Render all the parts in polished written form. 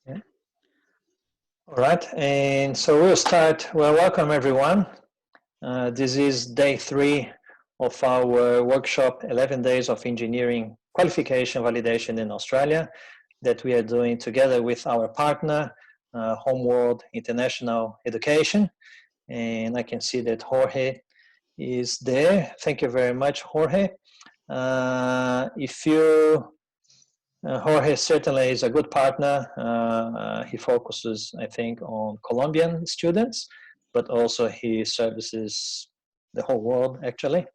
Yeah. All right, and so we'll start. Well, welcome everyone. This is day 3 of our workshop, 11 Days of Engineering Qualification Validation in Australia, that we are doing together with our partner, Homeworld International Education. And I can see that Jorge is there. Thank you very much, Jorge. Jorge certainly is a good partner. He focuses, I think, on Colombian students, but also he services the whole world, actually.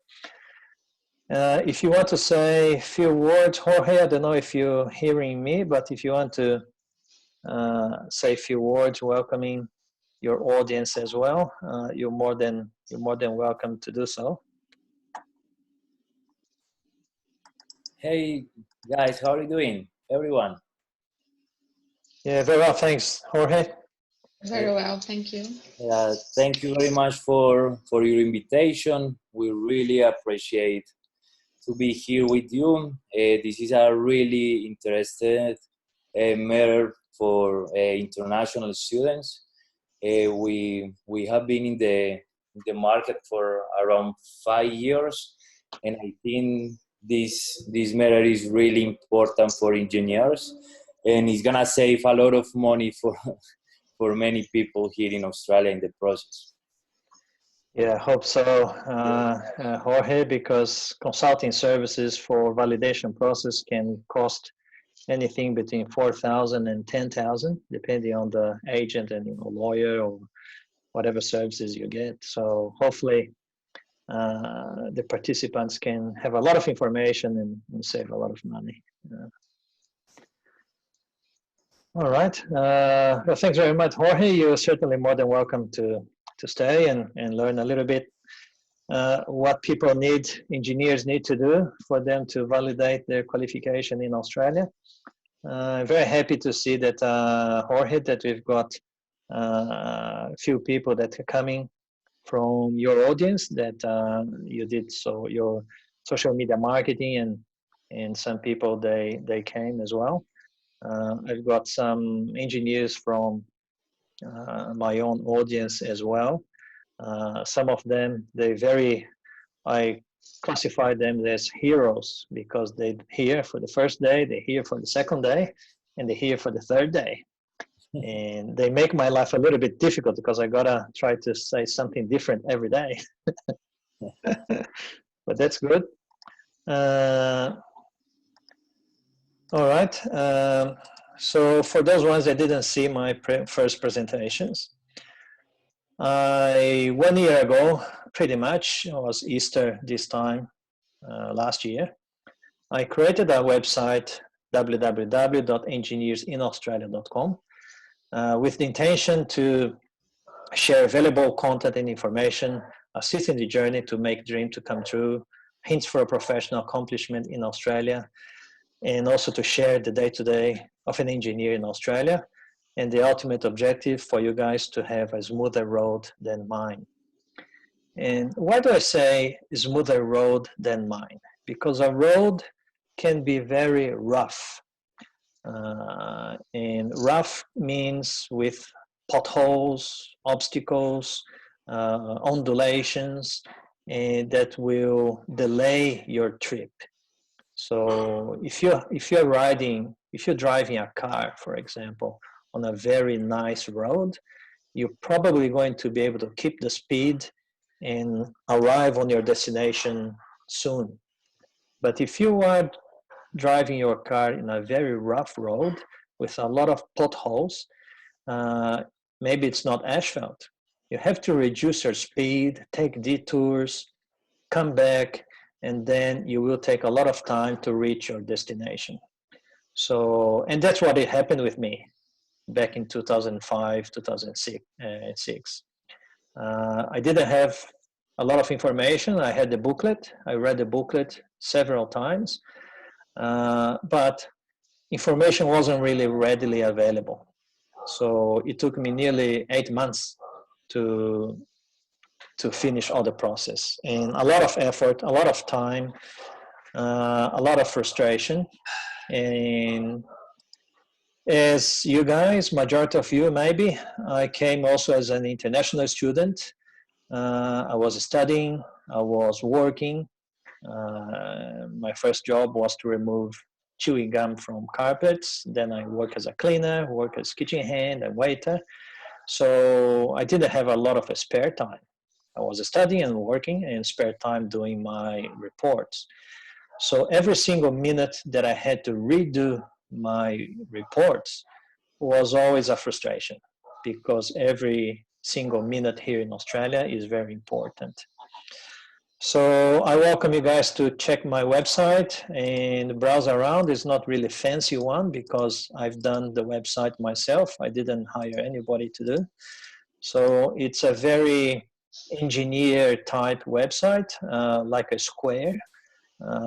If you want to say a few words, Jorge, I don't know if you're hearing me, but if you want to say a few words welcoming your audience as well, you're more than welcome to do so. Hey guys, how are you doing, everyone? Yeah, very well, thanks, Jorge. Very well, thank you. Thank you very much for your invitation. We really appreciate to be here with you. This is a really interesting matter for international students. We have been in the market for around 5 years, and I think this matter is really important for engineers, and it's gonna save a lot of money for many people here in Australia in the process. Yeah, I hope so, Jorge, because consulting services for validation process can cost anything between 4,000 and 10,000, depending on the agent and lawyer or whatever services you get. So hopefully the participants can have a lot of information and save a lot of money. All right. Well, thanks very much, Jorge. You're certainly more than welcome to stay and learn a little bit what engineers need to do for them to validate their qualification in Australia. I'm very happy to see that, Jorge, that we've got a few people that are coming from your audience that you did your social media marketing and some people they came as well. I've got some engineers from my own audience as well. Some of them, I classify them as heroes because they're here for the first day, they're here for the second day, and they're here for the third day. And they make my life a little bit difficult because I gotta try to say something different every day. But that's good. All right. So for those ones that didn't see my first presentations, 1 year ago, pretty much, it was Easter this time last year, I created a website, www.engineersinaustralia.com, with the intention to share valuable content and information, assist in the journey to make dream to come true, hints for a professional accomplishment in Australia, and also to share the day-to-day of an engineer in Australia, and the ultimate objective for you guys to have a smoother road than mine. And why do I say smoother road than mine? Because a road can be very rough. And rough means with potholes, obstacles, undulations, and that will delay your trip. So if you're driving a car, for example, on a very nice road, you're probably going to be able to keep the speed and arrive on your destination soon. But if you are driving your car in a very rough road with a lot of potholes, maybe it's not asphalt. You have to reduce your speed, take detours, come back, and then you will take a lot of time to reach your destination. So, and that's what happened with me back in 2005, 2006. I didn't have a lot of information. I had the booklet. I read the booklet several times, but information wasn't really readily available. So it took me nearly 8 months to finish all the process, and a lot of effort, a lot of time, a lot of frustration, and As you guys, majority of you maybe, I came also as an international student. I was studying, I was working. My first job was to remove chewing gum from carpets. Then I worked as a cleaner, worked as kitchen hand and waiter. So I didn't have a lot of spare time. I was studying and working and spare time doing my reports. So every single minute that I had to redo my reports was always a frustration because every single minute here in Australia is very important. So I welcome you guys to check my website and browse around. It's not really fancy one because I've done the website myself. I didn't hire anybody to do. So it's a very engineer type website, like a square,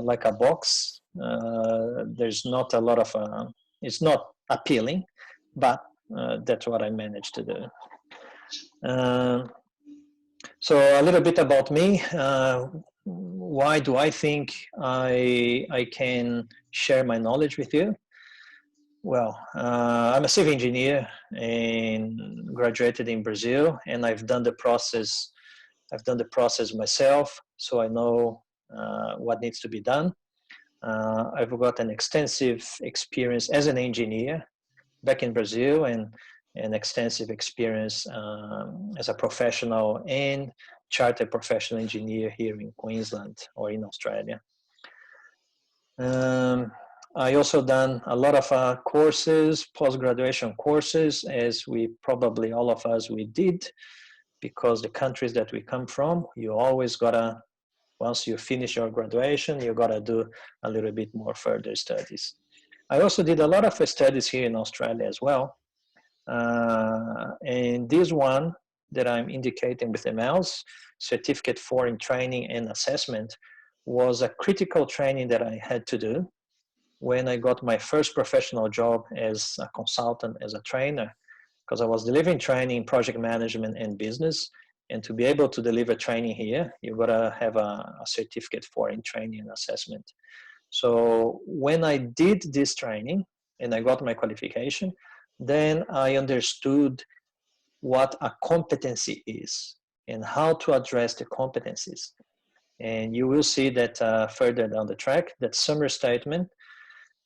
like a box. There's not a lot of, it's not appealing, but that's what I managed to do. So a little bit about me. Why do I think I can share my knowledge with you? Well, I'm a civil engineer and graduated in Brazil, and I've done the process. I've done the process myself, so I know what needs to be done. I've got an extensive experience as an engineer back in Brazil and an extensive experience as a professional and chartered professional engineer here in Queensland or in Australia. I also done a lot of courses, post-graduation courses, as we probably all of us we did, because the countries that we come from, you always gotta, once you finish your graduation, you gotta do a little bit more further studies. I also did a lot of studies here in Australia as well. And this one that I'm indicating with the mouse, Certificate for in Training and Assessment, was a critical training that I had to do when I got my first professional job as a consultant, as a trainer, because I was delivering training in project management and business. And to be able to deliver training here, you've got to have a certificate for in training and assessment. So when I did this training and I got my qualification, then I understood what a competency is and how to address the competencies. And you will see that further down the track, that summary statement,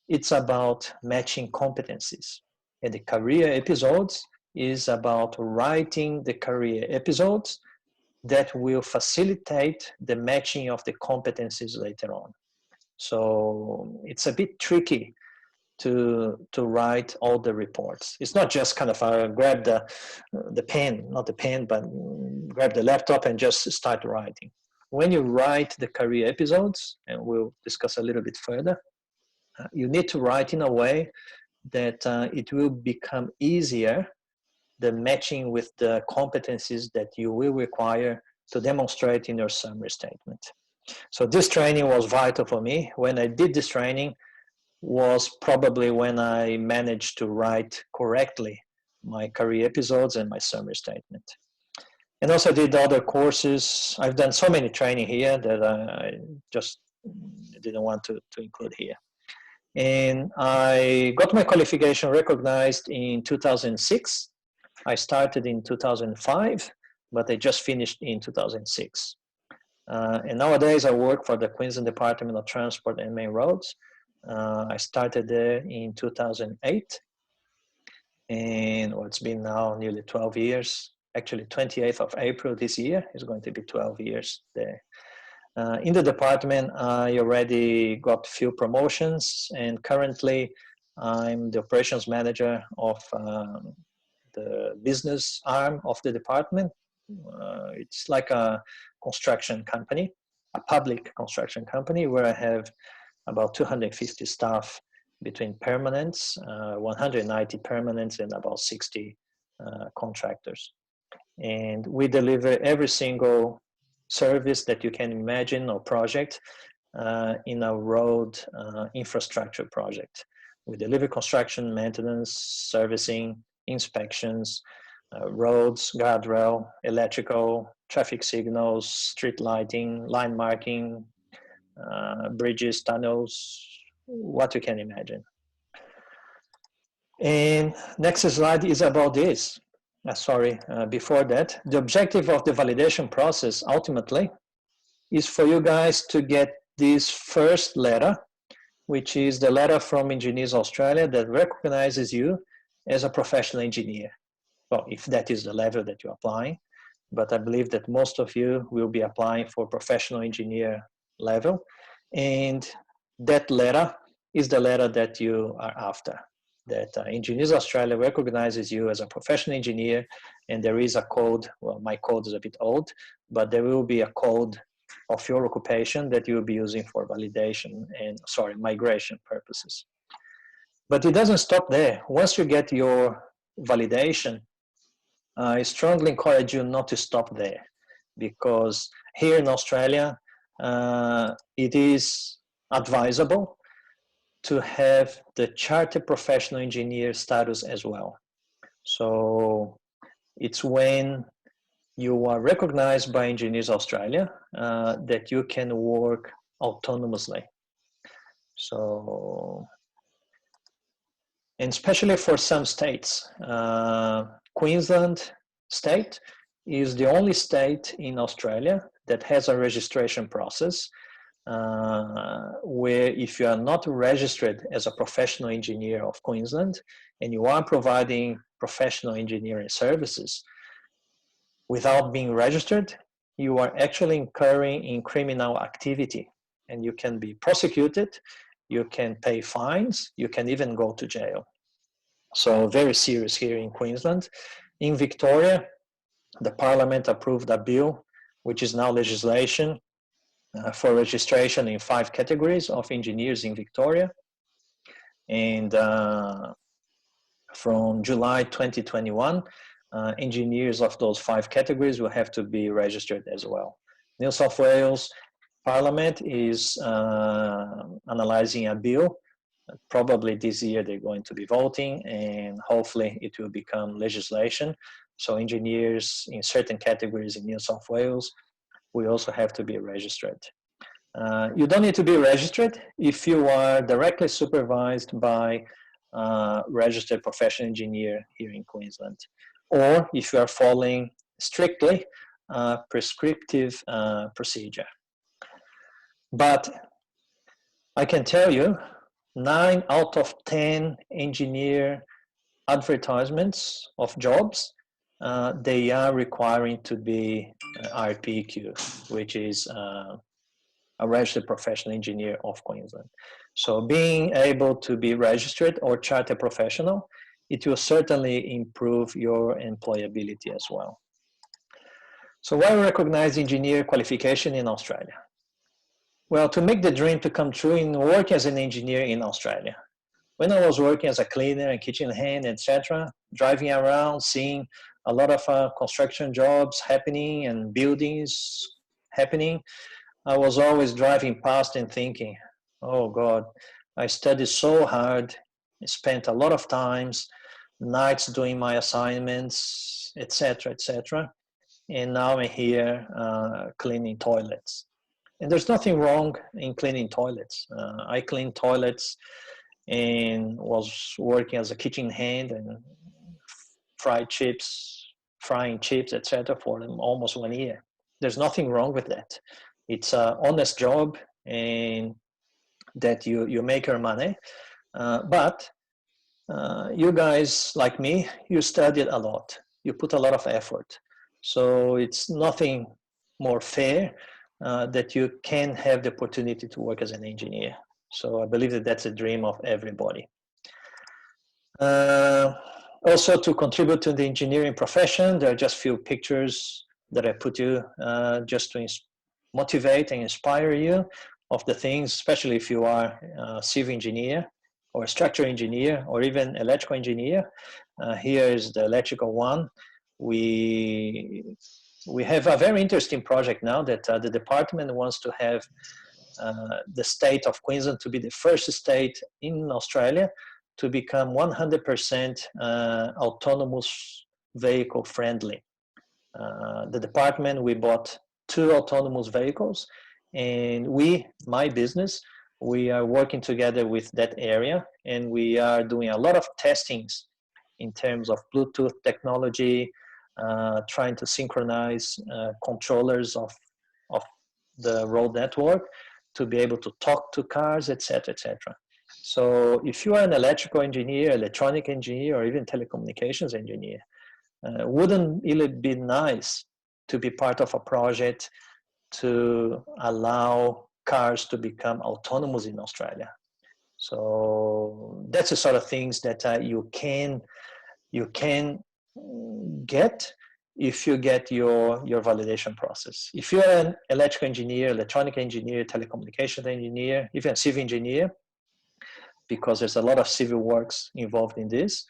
it's about matching competencies. And the career episodes is about writing the career episodes that will facilitate the matching of the competencies later on. So it's a bit tricky to write all the reports. It's not just kind of grab the pen, not the pen, but grab the laptop and just start writing. When you write the career episodes, and we'll discuss a little bit further, you need to write in a way that it will become easier, the matching with the competencies that you will require to demonstrate in your summary statement. So this training was vital for me. When I did this training was probably when I managed to write correctly my career episodes and my summary statement. And also did other courses. I've done so many training here that I just didn't want to include here. And I got my qualification recognized in 2006. I started in 2005, but I just finished in 2006. And nowadays I work for the Queensland Department of Transport and Main Roads. I started there in 2008, and it's been now nearly 12 years. Actually, 28th of April this year is going to be 12 years there. In the department, I already got a few promotions, and currently I'm the operations manager of the business arm of the department. It's like a construction company, a public construction company, where I have about 250 staff between permanents, 190 permanents, and about 60 contractors. And we deliver every single service that you can imagine or project in a road infrastructure project. We deliver construction, maintenance, servicing, inspections, roads, guardrail, electrical, traffic signals, street lighting, line marking, bridges, tunnels, what you can imagine. And next slide is about this. Before that, the objective of the validation process ultimately is for you guys to get this first letter, which is the letter from Engineers Australia that recognizes you as a professional engineer. Well, if that is the level that you're applying, but I believe that most of you will be applying for professional engineer level, and that letter is the letter that you are after. That Engineers Australia recognizes you as a professional engineer, and there is a code. Well, my code is a bit old, but there will be a code of your occupation that you will be using for validation and migration purposes. But it doesn't stop there. Once you get your validation, I strongly encourage you not to stop there, because here in Australia, it is advisable to have the Chartered Professional Engineer status as well. So it's when you are recognized by Engineers Australia that you can work autonomously. So, and especially for some states, Queensland state is the only state in Australia that has a registration process where if you are not registered as a professional engineer of Queensland and you are providing professional engineering services without being registered, you are actually incurring in criminal activity and you can be prosecuted, you can pay fines, you can even go to jail. So very serious here in Queensland. In Victoria, the Parliament approved a bill, which is now legislation, for registration in 5 categories of engineers in Victoria. And from July 2021, engineers of those 5 categories will have to be registered as well. New South Wales Parliament is analyzing a bill. Probably this year they're going to be voting, and hopefully it will become legislation. So engineers in certain categories in New South Wales we also have to be registered. You don't need to be registered if you are directly supervised by a registered professional engineer here in Queensland, or if you are following strictly prescriptive procedure. But I can tell you, 9 out of 10 engineer advertisements of jobs, they are requiring to be RPQ, which is a registered professional engineer of Queensland. So being able to be registered or chartered professional, it will certainly improve your employability as well. So why recognize engineer qualification in Australia? Well, to make the dream to come true in working as an engineer in Australia. When I was working as a cleaner and kitchen hand, etc., driving around, seeing a lot of construction jobs happening and buildings happening, I was always driving past and thinking, oh God, I studied so hard, I spent a lot of times, nights doing my assignments, etc., etc., and now I'm here cleaning toilets. And there's nothing wrong in cleaning toilets. I cleaned toilets and was working as a kitchen hand and frying chips, etc., for almost 1 year. There's nothing wrong with that. It's an honest job and that you make your money. But you guys, like me, you studied a lot. You put a lot of effort. So it's nothing more fair that you can have the opportunity to work as an engineer. So I believe that that's a dream of everybody. Also, to contribute to the engineering profession, there are just few pictures that I put you just to motivate and inspire you of the things, especially if you are a civil engineer or a structural engineer or even electrical engineer. Here is the electrical one. We have a very interesting project now that the department wants to have the state of Queensland to be the first state in Australia to become 100% autonomous vehicle friendly. The department, we bought 2 autonomous vehicles, and my business, we are working together with that area, and we are doing a lot of testings in terms of Bluetooth technology, trying to synchronize controllers of the road network to be able to talk to cars, etc., etc. So if you are an electrical engineer, electronic engineer, or even telecommunications engineer, wouldn't it be nice to be part of a project to allow cars to become autonomous in Australia? So that's the sort of things that you can get if you get your validation process. If you're an electrical engineer, electronic engineer, telecommunications engineer, even civil engineer, because there's a lot of civil works involved in this,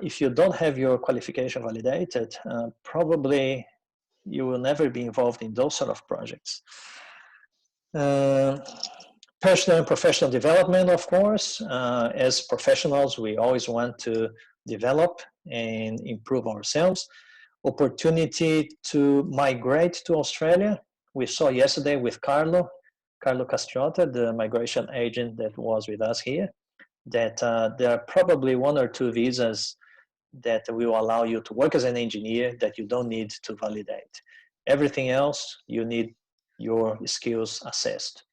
if you don't have your qualification validated, probably you will never be involved in those sort of projects. Personal and professional development, of course. As professionals, we always want to develop and improve ourselves. Opportunity to migrate to Australia. We saw yesterday with Carlo Castriota, the migration agent that was with us here, that there are probably 1 or 2 visas that will allow you to work as an engineer that you don't need to validate. Everything else, you need your skills assessed,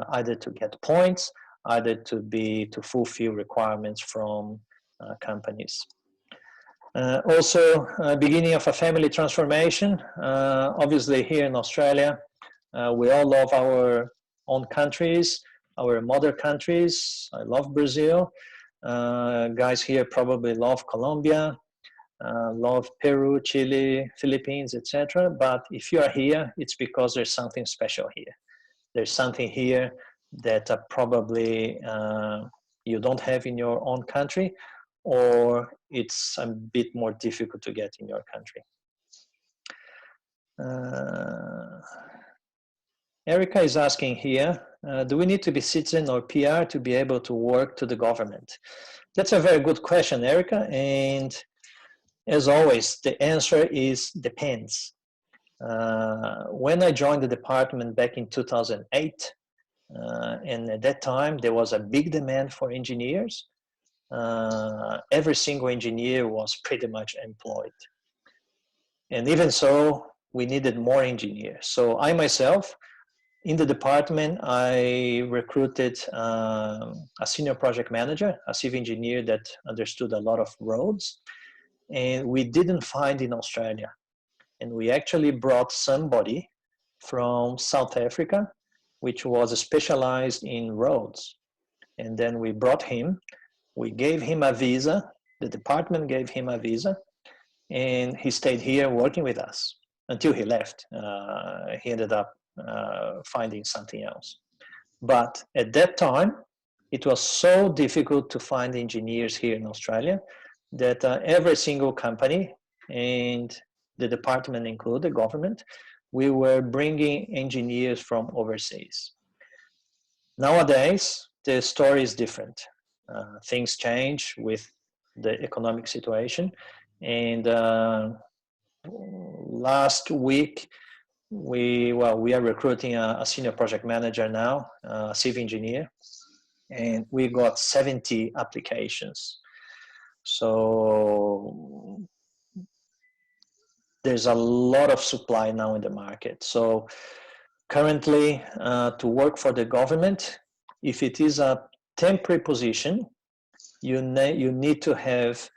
either to get points, either to fulfill requirements from companies. Also, beginning of a family transformation. Obviously, here in Australia, we all love our own countries, our mother countries. I love Brazil. Guys here probably love Colombia, love Peru, Chile, Philippines, etc. But if you are here, it's because there's something special here. There's something here that probably you don't have in your own country, or it's a bit more difficult to get in your country. Erica is asking here, do we need to be citizen or PR to be able to work to the government? That's a very good question, Erica. And as always, the answer is depends. When I joined the department back in 2008, and at that time there was a big demand for engineers. Every single engineer was pretty much employed. And even so, we needed more engineers. So I myself, in the department, I recruited a senior project manager, a civil engineer that understood a lot of roads. And we didn't find in Australia. And we actually brought somebody from South Africa, which was specialized in roads. And then we brought him, we gave him a visa, the department gave him a visa, and he stayed here working with us until he left. He ended up finding something else. But at that time, it was so difficult to find engineers here in Australia that every single company, and the department included, government, we were bringing engineers from overseas. Nowadays, the story is different. Things change with the economic situation. And last week, we are recruiting a senior project manager now, a civil engineer, and we got 70 applications. So there's a lot of supply now in the market. So currently, to work for the government, if it is a temporary position, you need to have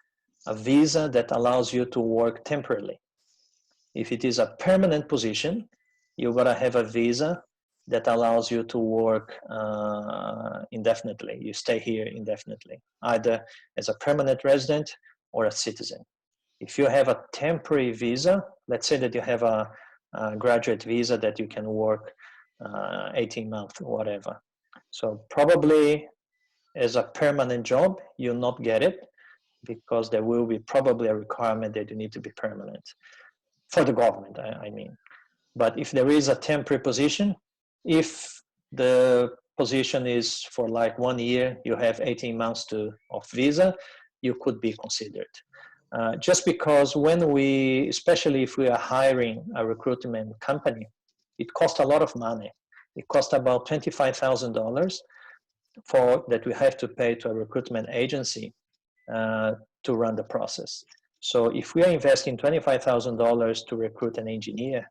a visa that allows you to work temporarily. If it is a permanent position, you gotta have a visa that allows you to work indefinitely. You stay here indefinitely, either as a permanent resident or a citizen. If you have a temporary visa, let's say that you have a graduate visa that you can work 18 months, whatever. So probably as a permanent job, you'll not get it because there will be probably a requirement that you need to be permanent for the government, I mean. But if there is a temporary position, if the position is for like 1 year, you have 18 months of visa, you could be considered. Just because when especially if we are hiring a recruitment company, it costs a lot of money. it costs about $25,000 for that we have to pay to a recruitment agency to run the process. So if we are investing $25,000 to recruit an engineer,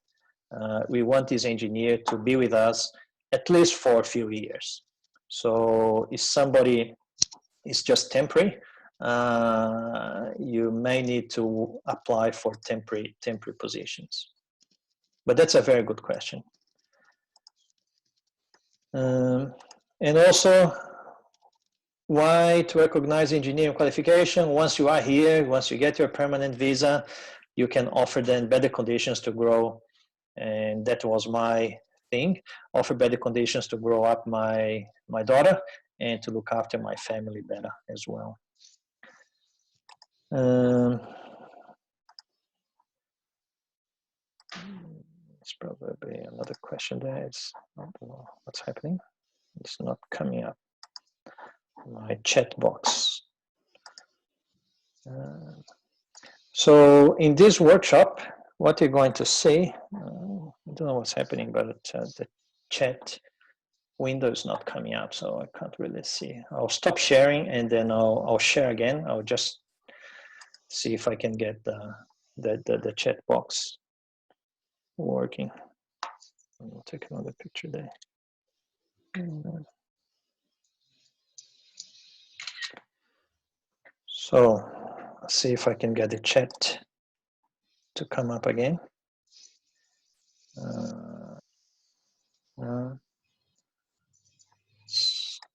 we want this engineer to be with us at least for a few years. So if somebody is just temporary, you may need to apply for temporary positions. But that's a very good question. And also, why to recognize engineering qualification? Once you are here, once you get your permanent visa, you can offer them better conditions to grow. And that was my thing, offer better conditions to grow up my daughter and to look after my family better as well. It's probably another question there. It's, I don't know what's happening. It's not coming up. My chat box. So in this workshop, what you're going to see, I don't know what's happening, but the chat window is not coming up, so I can't really see. I'll stop sharing and then I'll share again. I'll just see if I can get the chat box working. I'll take another picture there. So let's see if I can get the chat to come up again.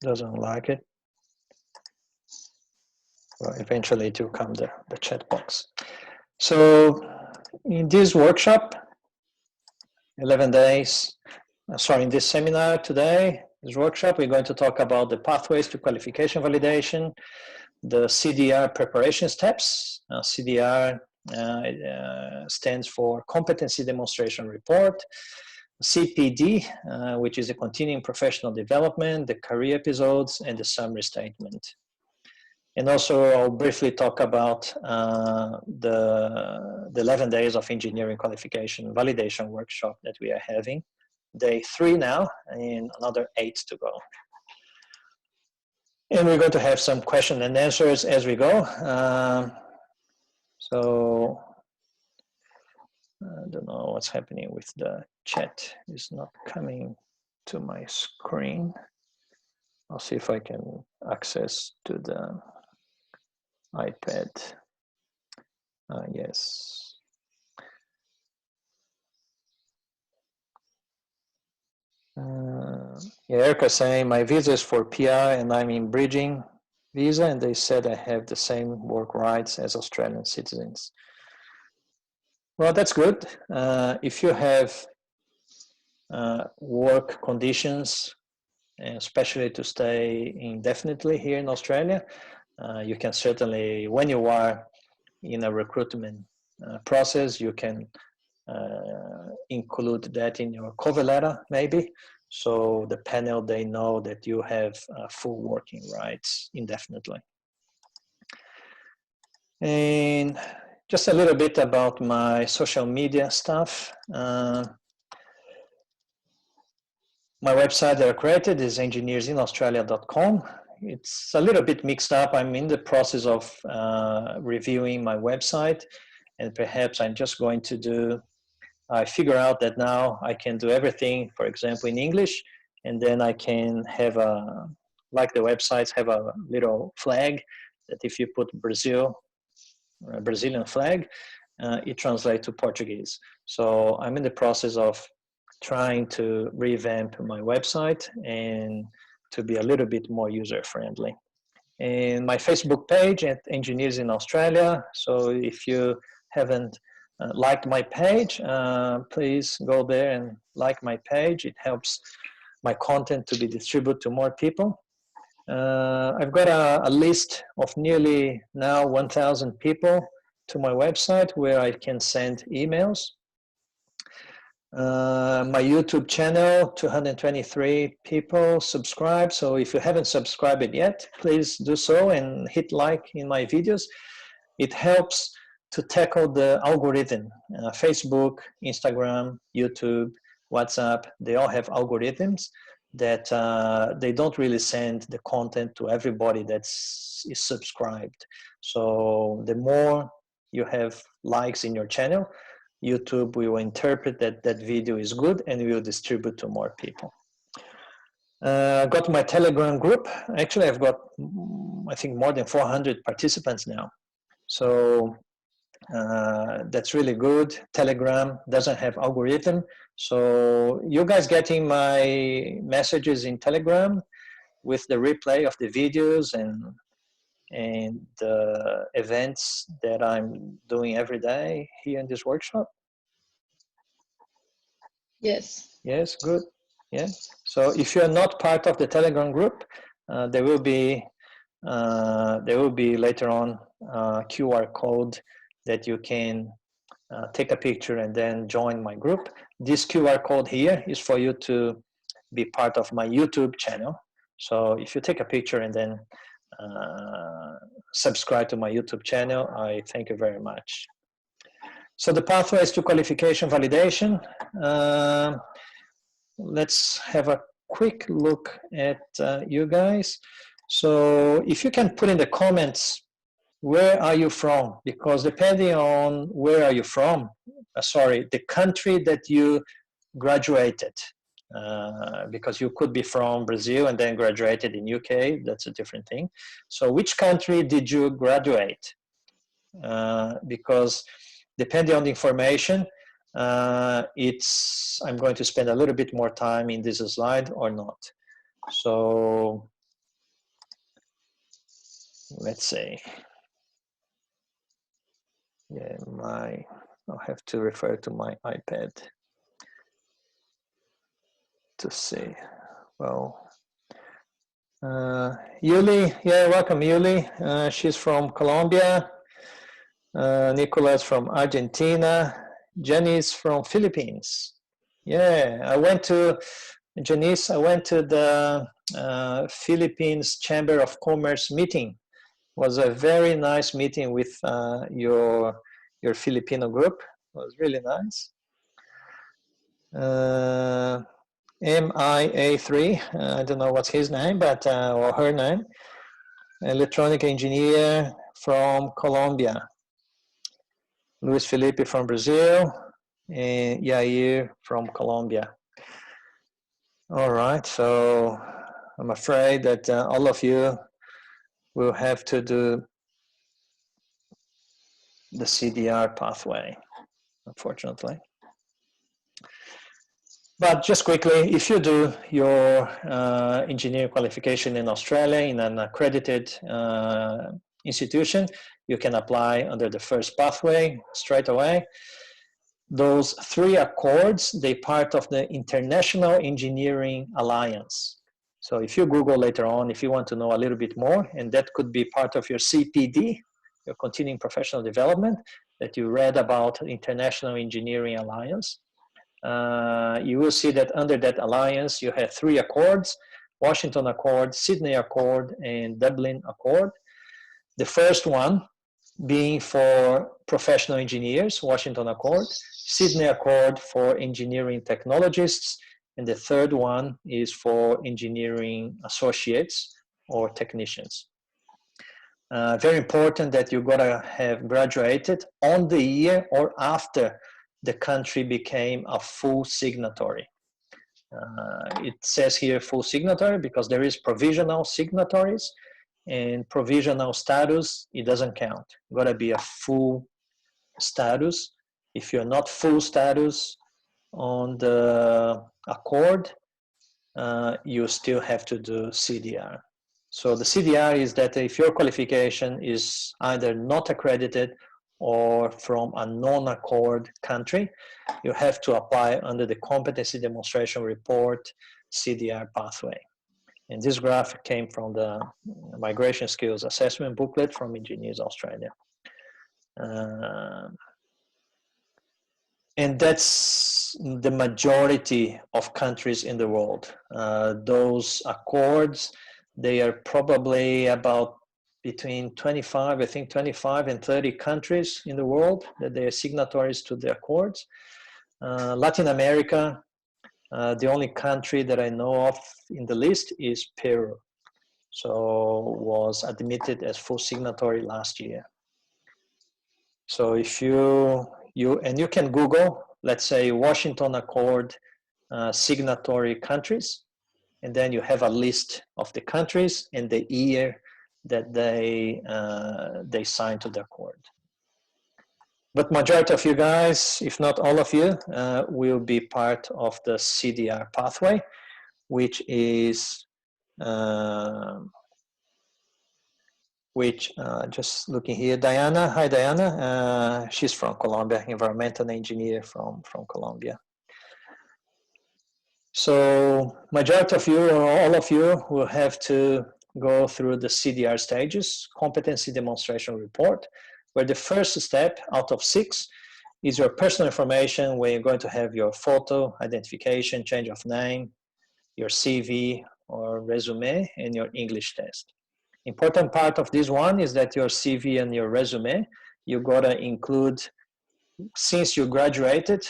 Doesn't like it. Well, eventually it will come the chat box. So in this workshop, 11 days, in this seminar today, this workshop, we're going to talk about the pathways to qualification validation, the CDR preparation steps. CDR stands for Competency Demonstration Report. CPD, which is a continuing professional development, the career episodes, and the summary statement. And also I'll briefly talk about the 11 days of engineering qualification validation workshop that we are having. Day 3 now, and another 8 to go. And we're going to have some question and answers as we go. So I don't know what's happening with the chat. It's not coming to my screen. I'll see if I can access to the iPad. Yes. Yeah, Erica saying my visa is for PR and I'm in bridging visa, and they said I have the same work rights as Australian citizens. Well, that's good. If you have work conditions, especially to stay indefinitely here in Australia, you can certainly, when you are in a recruitment process, you can include that in your cover letter, maybe. So the panel, they know that you have full working rights indefinitely. And just a little bit about my social media stuff. My website that I created is engineersinaustralia.com. It's a little bit mixed up. I'm in the process of reviewing my website, and perhaps I'm just going to do, I figure out that now I can do everything, for example, in English, and then I can have a, like the websites have a little flag that if you put Brazil, a Brazilian flag, it translates to Portuguese. So I'm in the process of trying to revamp my website and to be a little bit more user-friendly. And my Facebook page at Engineers in Australia. So if you haven't liked my page, please go there and like my page. It helps my content to be distributed to more people. I've got a list of nearly now 1,000 people to my website where I can send emails. My YouTube channel, 223 people subscribe. So if you haven't subscribed yet, please do so and hit like in my videos. It helps to tackle the algorithm. Facebook, Instagram, YouTube WhatsApp, they all have algorithms that they don't really send the content to everybody is subscribed. So the more you have likes in your channel, YouTube will interpret that video is good and will distribute to more people. Got my Telegram group. Actually, I've got, I think, more than 400 participants now. So that's really good. Telegram doesn't have algorithm. So you guys getting my messages in Telegram with the replay of the videos and the events that I'm doing every day here in this workshop? Yes. Yes, good. Yeah. So if you're not part of the Telegram group, there will be later on QR code that you can take a picture and then join my group. This QR code here is for you to be part of my YouTube channel. So if you take a picture and then subscribe to my YouTube channel, I thank you very much. So the pathways to qualification validation. Let's have a quick look at you guys. So if you can put in the comments, where are you from? Because depending on where are you from, the country that you graduated, because you could be from Brazil and then graduated in UK, that's a different thing. So which country did you graduate? Because depending on the information, I'm going to spend a little bit more time in this slide or not. So let's say, yeah, I'll have to refer to my iPad to see. Well, Yuli, yeah, welcome Yuli. She's from Colombia. Nicolas from Argentina. Janice from Philippines. Yeah, I went to the Philippines Chamber of Commerce meeting. It was a very nice meeting with your Filipino group. It was really nice. MIA3, I don't know what's his name, but or her name. Electronic engineer from Colombia. Luis Felipe from Brazil, and Yair from Colombia. All right, so I'm afraid that all of you will have to do the CDR pathway, unfortunately. But just quickly, if you do your engineering qualification in Australia in an accredited institution, you can apply under the first pathway straight away. Those 3 accords, they're part of the International Engineering Alliance. So if you Google later on, if you want to know a little bit more, and that could be part of your CPD, your continuing professional development, that you read about International Engineering Alliance, you will see that under that alliance, you have 3 accords: Washington Accord, Sydney Accord, and Dublin Accord. The first one being for professional engineers, Washington Accord, Sydney Accord for engineering technologists, and the third one is for engineering associates or technicians. Very important that you gotta have graduated on the year or after the country became a full signatory. It says here full signatory because there is provisional signatories, and provisional status, it doesn't count. Gotta be a full status. If you're not full status on the accord, you still have to do CDR. So the CDR is that if your qualification is either not accredited or from a non-accord country, you have to apply under the Competency Demonstration Report CDR pathway. And this graph came from the Migration Skills Assessment booklet from Engineers Australia. And that's the majority of countries in the world. Those accords, they are probably about between 25 and 30 countries in the world that they are signatories to the accords. Latin America, The only country that I know of in the list is Peru. So was admitted as full signatory last year. So if you can Google, let's say Washington Accord signatory countries, and then you have a list of the countries and the year that they signed to the accord. But majority of you guys, if not all of you, will be part of the CDR pathway, which is just looking here, Diana. Hi, Diana. She's from Colombia, environmental engineer from Colombia. So majority of you or all of you will have to go through the CDR stages, competency demonstration report, where the first step out of 6 is your personal information, where you're going to have your photo, identification, change of name, your CV or resume, and your English test. Important part of this one is that your CV and your resume, you gotta include since you graduated.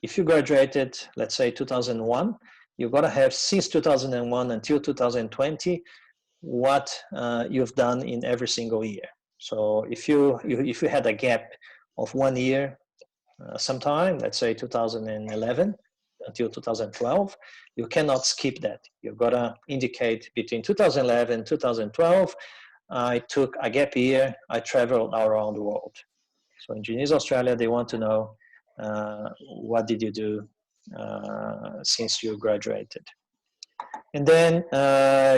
If you graduated, let's say 2001, you gotta have since 2001 until 2020 what you've done in every single year. So if you had a gap of 1 year sometime, let's say 2011 until 2012, you cannot skip that. You've got to indicate between 2011 and 2012, I took a gap year, I traveled around the world. So Engineers Australia, they want to know what did you do since you graduated. And then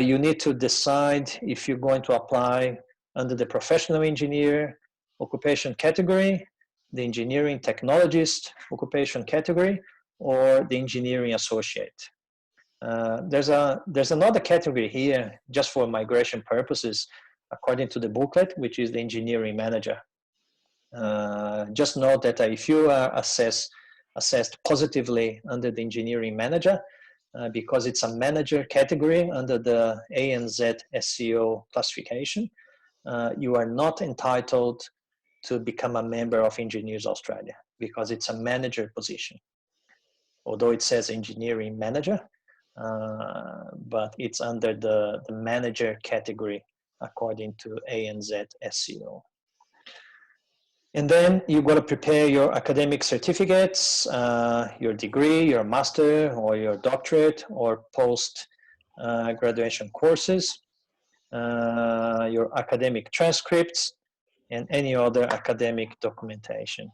you need to decide if you're going to apply under the professional engineer occupation category, the engineering technologist occupation category, or the engineering associate. There's another category here just for migration purposes, according to the booklet, which is the engineering manager. Just note that if you are assessed positively under the engineering manager, because it's a manager category under the ANZ SEO classification, you are not entitled to become a member of Engineers Australia because it's a manager position. Although it says engineering manager, but it's under the manager category according to ANZ SEO. And then you've got to prepare your academic certificates, your degree, your master or your doctorate or post-graduation courses, your academic transcripts, and any other academic documentation.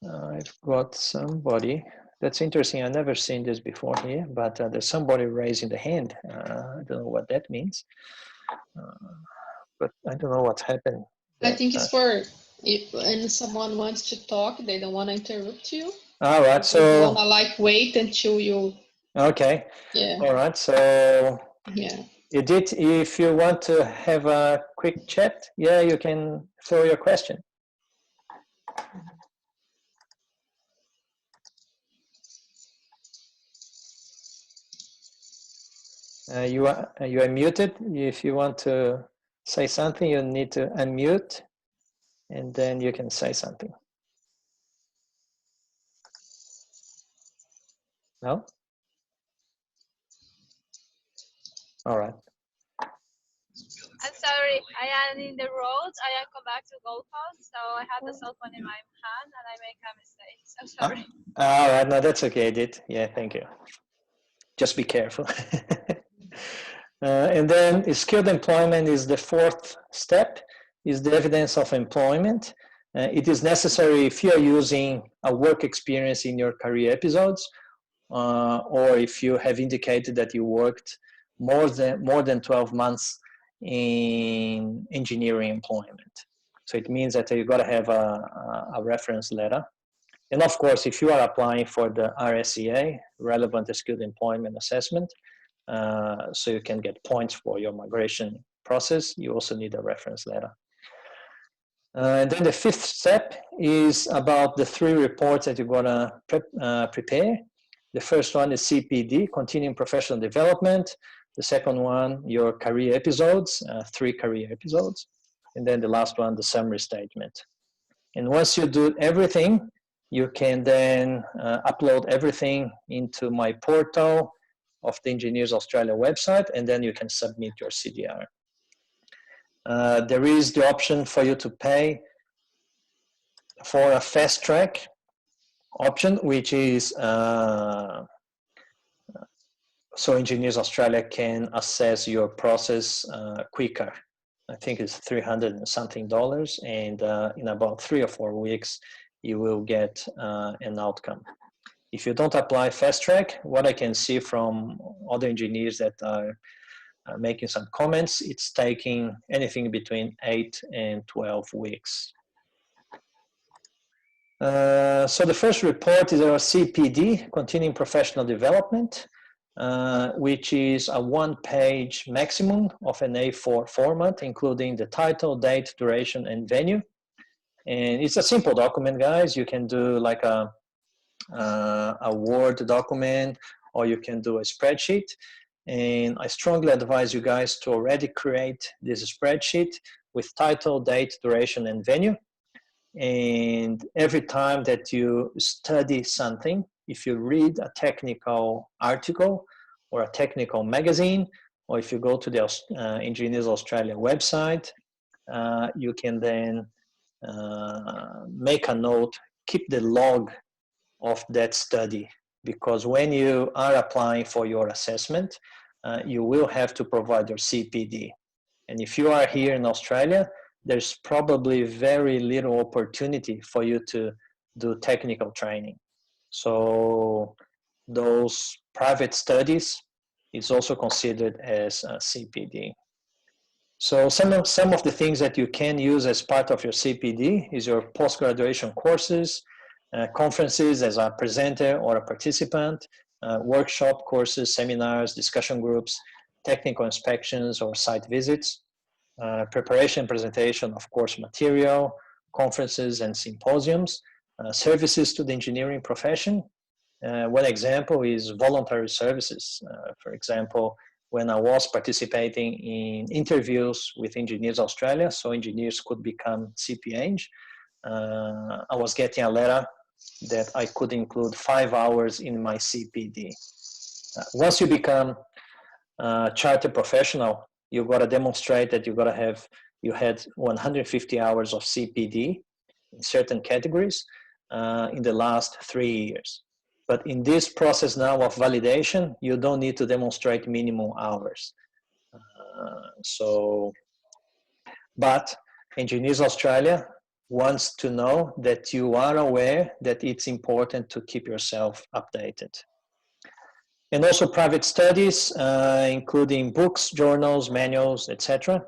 I've got somebody, that's interesting, I've never seen this before here, but there's somebody raising the hand. I don't know what that means, but I don't know what's happened. I think it's for if when someone wants to talk, they don't want to interrupt you. All right, so you want to like wait until you. Okay. Yeah. All right, so yeah. Edith, if you want to have a quick chat, yeah, you can throw your question. You are muted. If you want to say something, you need to unmute, and then you can say something. No? All right. I'm sorry, I am in the road. I am come back to Gold Coast, so I had the cell phone in my hand and I make a mistake. So sorry. All right, no, that's okay, Edith. Yeah, thank you. Just be careful. And then skilled employment is the fourth step, is the evidence of employment. It is necessary if you're using a work experience in your career episodes, or if you have indicated that you worked more than 12 months in engineering employment. So it means that you've got to have a reference letter. And of course, if you are applying for the RSEA, Relevant Skilled Employment Assessment, so you can get points for your migration process, you also need a reference letter. And then the fifth step is about the 3 reports that you're gonna prepare. The first one is CPD, Continuing Professional Development. The second one, your career episodes, 3 career episodes. And then the last one, the summary statement. And once you do everything, you can then upload everything into my portal of the Engineers Australia website, and then you can submit your CDR. There is the option for you to pay for a fast track option, which is so Engineers Australia can assess your process quicker. I think it's $300 and something, and in about 3 or 4 weeks, you will get an outcome. If you don't apply fast track, what I can see from other engineers that are making some comments, it's taking anything between 8 and 12 weeks. So the first report is our CPD, Continuing Professional Development, which is a 1-page maximum of an A4 format, including the title, date, duration, and venue. And it's a simple document, guys. You can do like a Word document, or you can do a spreadsheet. And I strongly advise you guys to already create this spreadsheet with title, date, duration, and venue. And every time that you study something, if you read a technical article or a technical magazine, or if you go to the Engineers Australia website, you can then make a note, keep the log of that study, because when you are applying for your assessment, you will have to provide your CPD. And if you are here in Australia, there's probably very little opportunity for you to do technical training. So those private studies is also considered as a CPD. So some of the things that you can use as part of your CPD is your post-graduation courses, conferences as a presenter or a participant, workshop courses, seminars, discussion groups, technical inspections or site visits, preparation, presentation of course material, conferences and symposiums, services to the engineering profession. One example is voluntary services. For example, when I was participating in interviews with Engineers Australia, so engineers could become CPA, I was getting a letter that I could include 5 hours in my CPD. Once you become a chartered professional, you've got to demonstrate that you had 150 hours of CPD in certain categories in the last 3 years. But in this process now of validation, you don't need to demonstrate minimum hours. But Engineers Australia wants to know that you are aware that it's important to keep yourself updated. And also private studies, including books, journals, manuals, etc.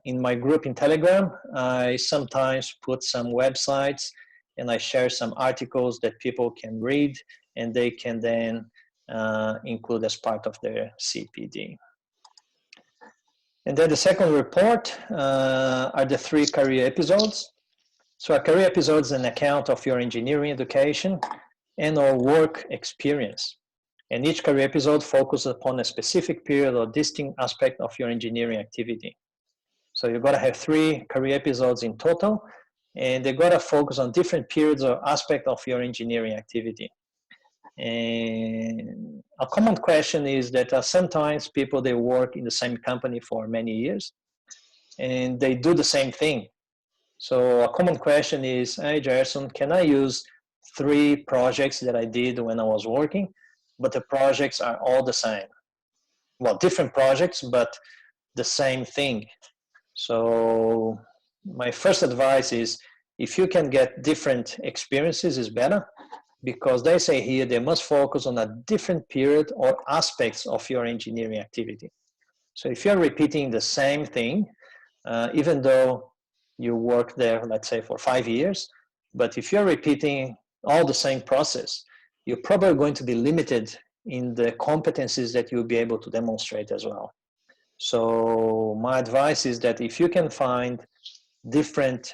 In my group in Telegram, I sometimes put some websites and I share some articles that people can read and they can then include as part of their CPD. And then the second report are the 3 career episodes. So a career episode is an account of your engineering education and or work experience. And each career episode focuses upon a specific period or distinct aspect of your engineering activity. So you've got to have 3 career episodes in total, and they've got to focus on different periods or aspects of your engineering activity. And a common question is that sometimes people, they work in the same company for many years, and they do the same thing. So a common question is, hey, Gerson, can I use 3 projects that I did when I was working, but the projects are all the same? Well, different projects, but the same thing. So my first advice is, if you can get different experiences is better, because they say here they must focus on a different period or aspects of your engineering activity. So if you're repeating the same thing, even though you work there, let's say for 5 years, but if you're repeating all the same process, you're probably going to be limited in the competencies that you'll be able to demonstrate as well. So my advice is that if you can find different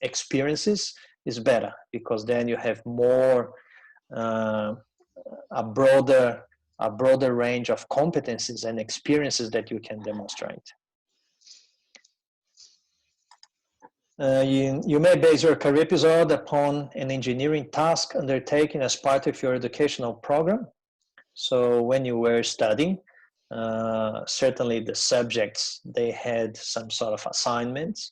experiences, is better, because then you have more, a broader range of competencies and experiences that you can demonstrate. You may base your career episode upon an engineering task undertaken as part of your educational program. So when you were studying, certainly the subjects, they had some sort of assignments,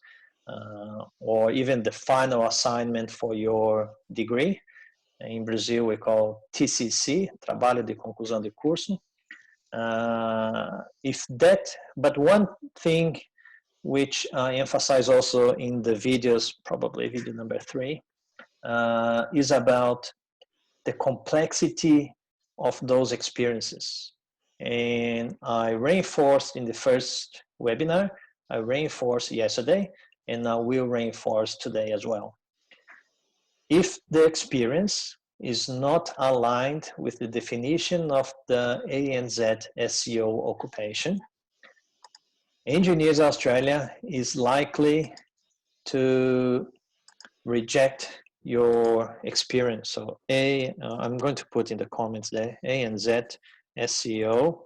or even the final assignment for your degree. In Brazil, we call TCC, Trabalho de Conclusão de Curso. But one thing which I emphasize also in the videos, probably video number 3, is about the complexity of those experiences. And I reinforced in the first webinar, I reinforced yesterday, and I will reinforce today as well. If the experience is not aligned with the definition of the ANZ SEO occupation, Engineers Australia is likely to reject your experience. So I'm going to put in the comments there, ANZ SEO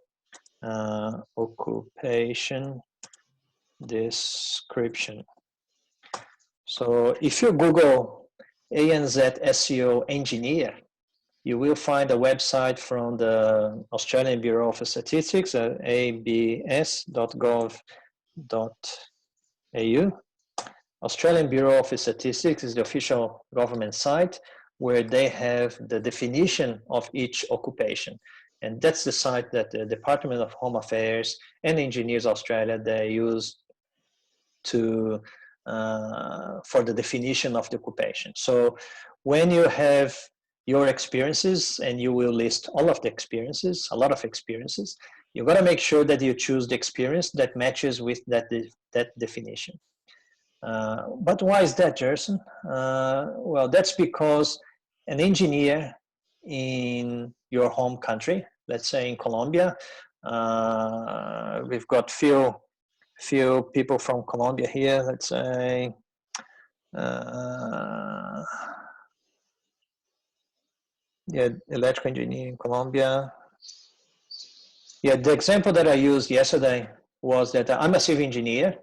occupation description. So if you Google ANZ SEO engineer, you will find a website from the Australian Bureau of Statistics at abs.gov.au. Australian Bureau of Statistics is the official government site where they have the definition of each occupation. And that's the site that the Department of Home Affairs and Engineers Australia, they use to for the definition of the occupation. So when you have your experiences, and you will list all of the experiences, a lot of experiences, you got to make sure that you choose the experience that matches with that definition. But why is that, Gerson? Well, that's because an engineer in your home country, let's say in Colombia, we've got few people from Colombia here, let's say, yeah, electrical engineer in Colombia. Yeah, the example that I used yesterday was that I'm a civil engineer,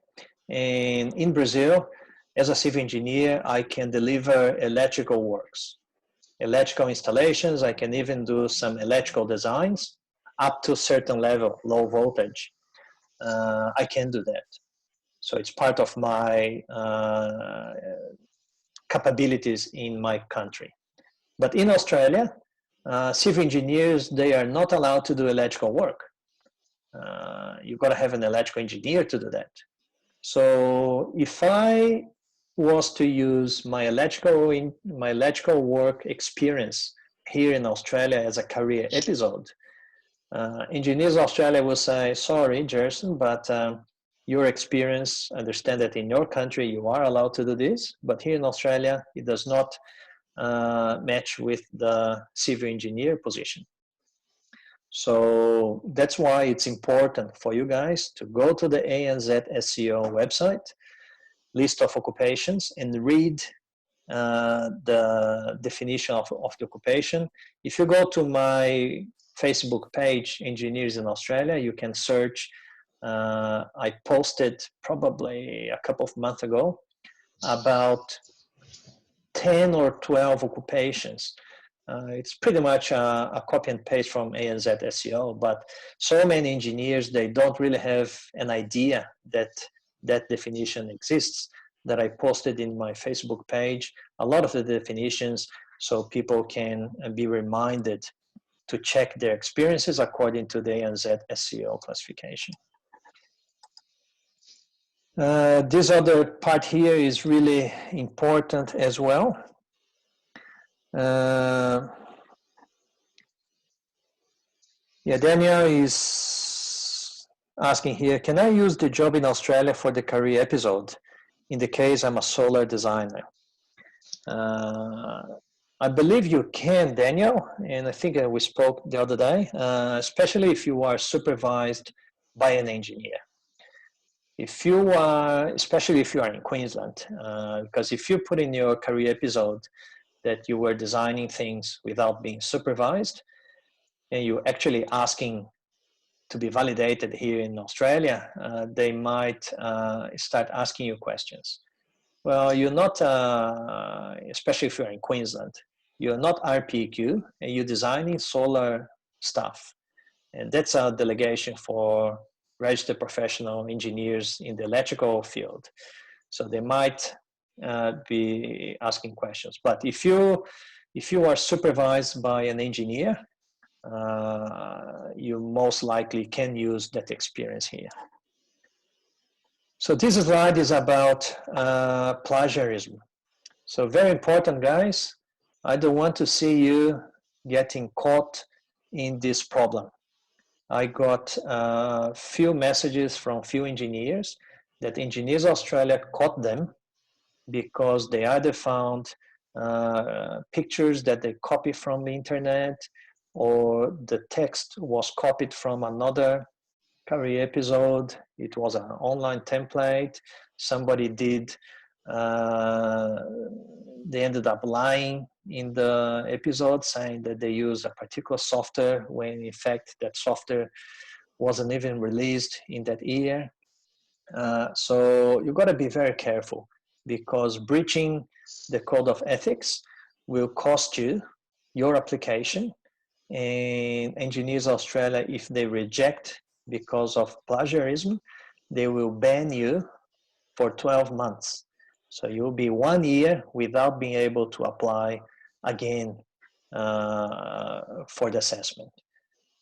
and in Brazil, as a civil engineer, I can deliver electrical works, electrical installations. I can even do some electrical designs up to a certain level, low voltage. I can do that. So it's part of my capabilities in my country. But in Australia, civil engineers, they are not allowed to do electrical work. You've got to have an electrical engineer to do that. So if I was to use my electrical work experience here in Australia as a career episode, Engineers Australia will say, sorry, Gerson, but your experience, understand that in your country you are allowed to do this, but here in Australia it does not match with the civil engineer position. So that's why it's important for you guys to go to the ANZ SEO website, list of occupations, and read the definition of the occupation. If you go to my Facebook page, Engineers in Australia, you can search. I posted probably a couple of months ago about 10 or 12 occupations. It's pretty much a copy and paste from ANZ SEO, but so many engineers, they don't really have an idea that that definition exists, that I posted in my Facebook page, a lot of the definitions, so people can be reminded to check their experiences according to the ANZ SEO classification. This other part here is really important as well. Yeah, Daniel is asking here, can I use the job in Australia for the career episode? In the case I'm a solar designer. I believe you can, Daniel, and I think we spoke the other day, especially if you are supervised by an engineer. If you are, especially if you are in Queensland, because if you put in your career episode that you were designing things without being supervised, and you're actually asking to be validated here in Australia, they might start asking you questions. Well, you're not, especially if you're in Queensland, you're not RPQ and you're designing solar stuff. And that's a delegation for registered professional engineers in the electrical field. So they might be asking questions. But if you are supervised by an engineer, you most likely can use that experience here. So this slide is about plagiarism. So very important, guys. I don't want to see you getting caught in this problem. I got a few messages from few engineers that Engineers Australia caught them because they either found pictures that they copied from the internet, or the text was copied from another career episode. It was an online template. Somebody did, they ended up lying in the episode saying that they use a particular software when in fact that software wasn't even released in that year. So you've got to be very careful, because breaching the code of ethics will cost you your application. And Engineers Australia, if they reject because of plagiarism, they will ban you for 12 months. So you'll be 1 year without being able to apply again for the assessment.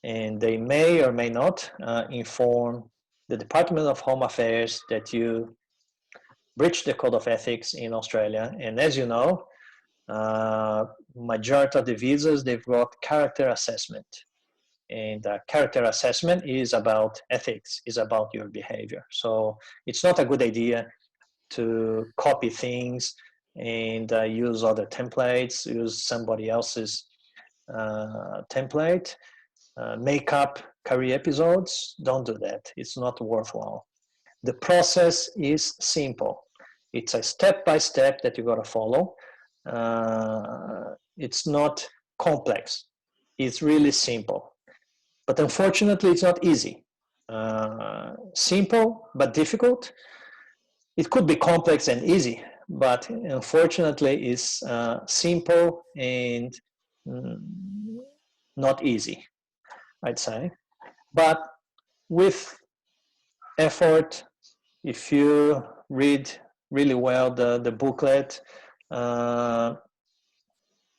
And they may or may not inform the Department of Home Affairs that you breached the code of ethics in Australia. And as you know, majority of the visas, they've got character assessment. And character assessment is about ethics, is about your behavior. So it's not a good idea to copy things and use other templates, use somebody else's template, make up career episodes. Don't do that. It's not worthwhile. The process is simple. It's a step-by-step that you got to follow. It's not complex. It's really simple. But unfortunately, it's not easy. Simple, but difficult. It could be complex and easy, but unfortunately, it's simple and not easy, I'd say. But with effort, if you read really well the booklet,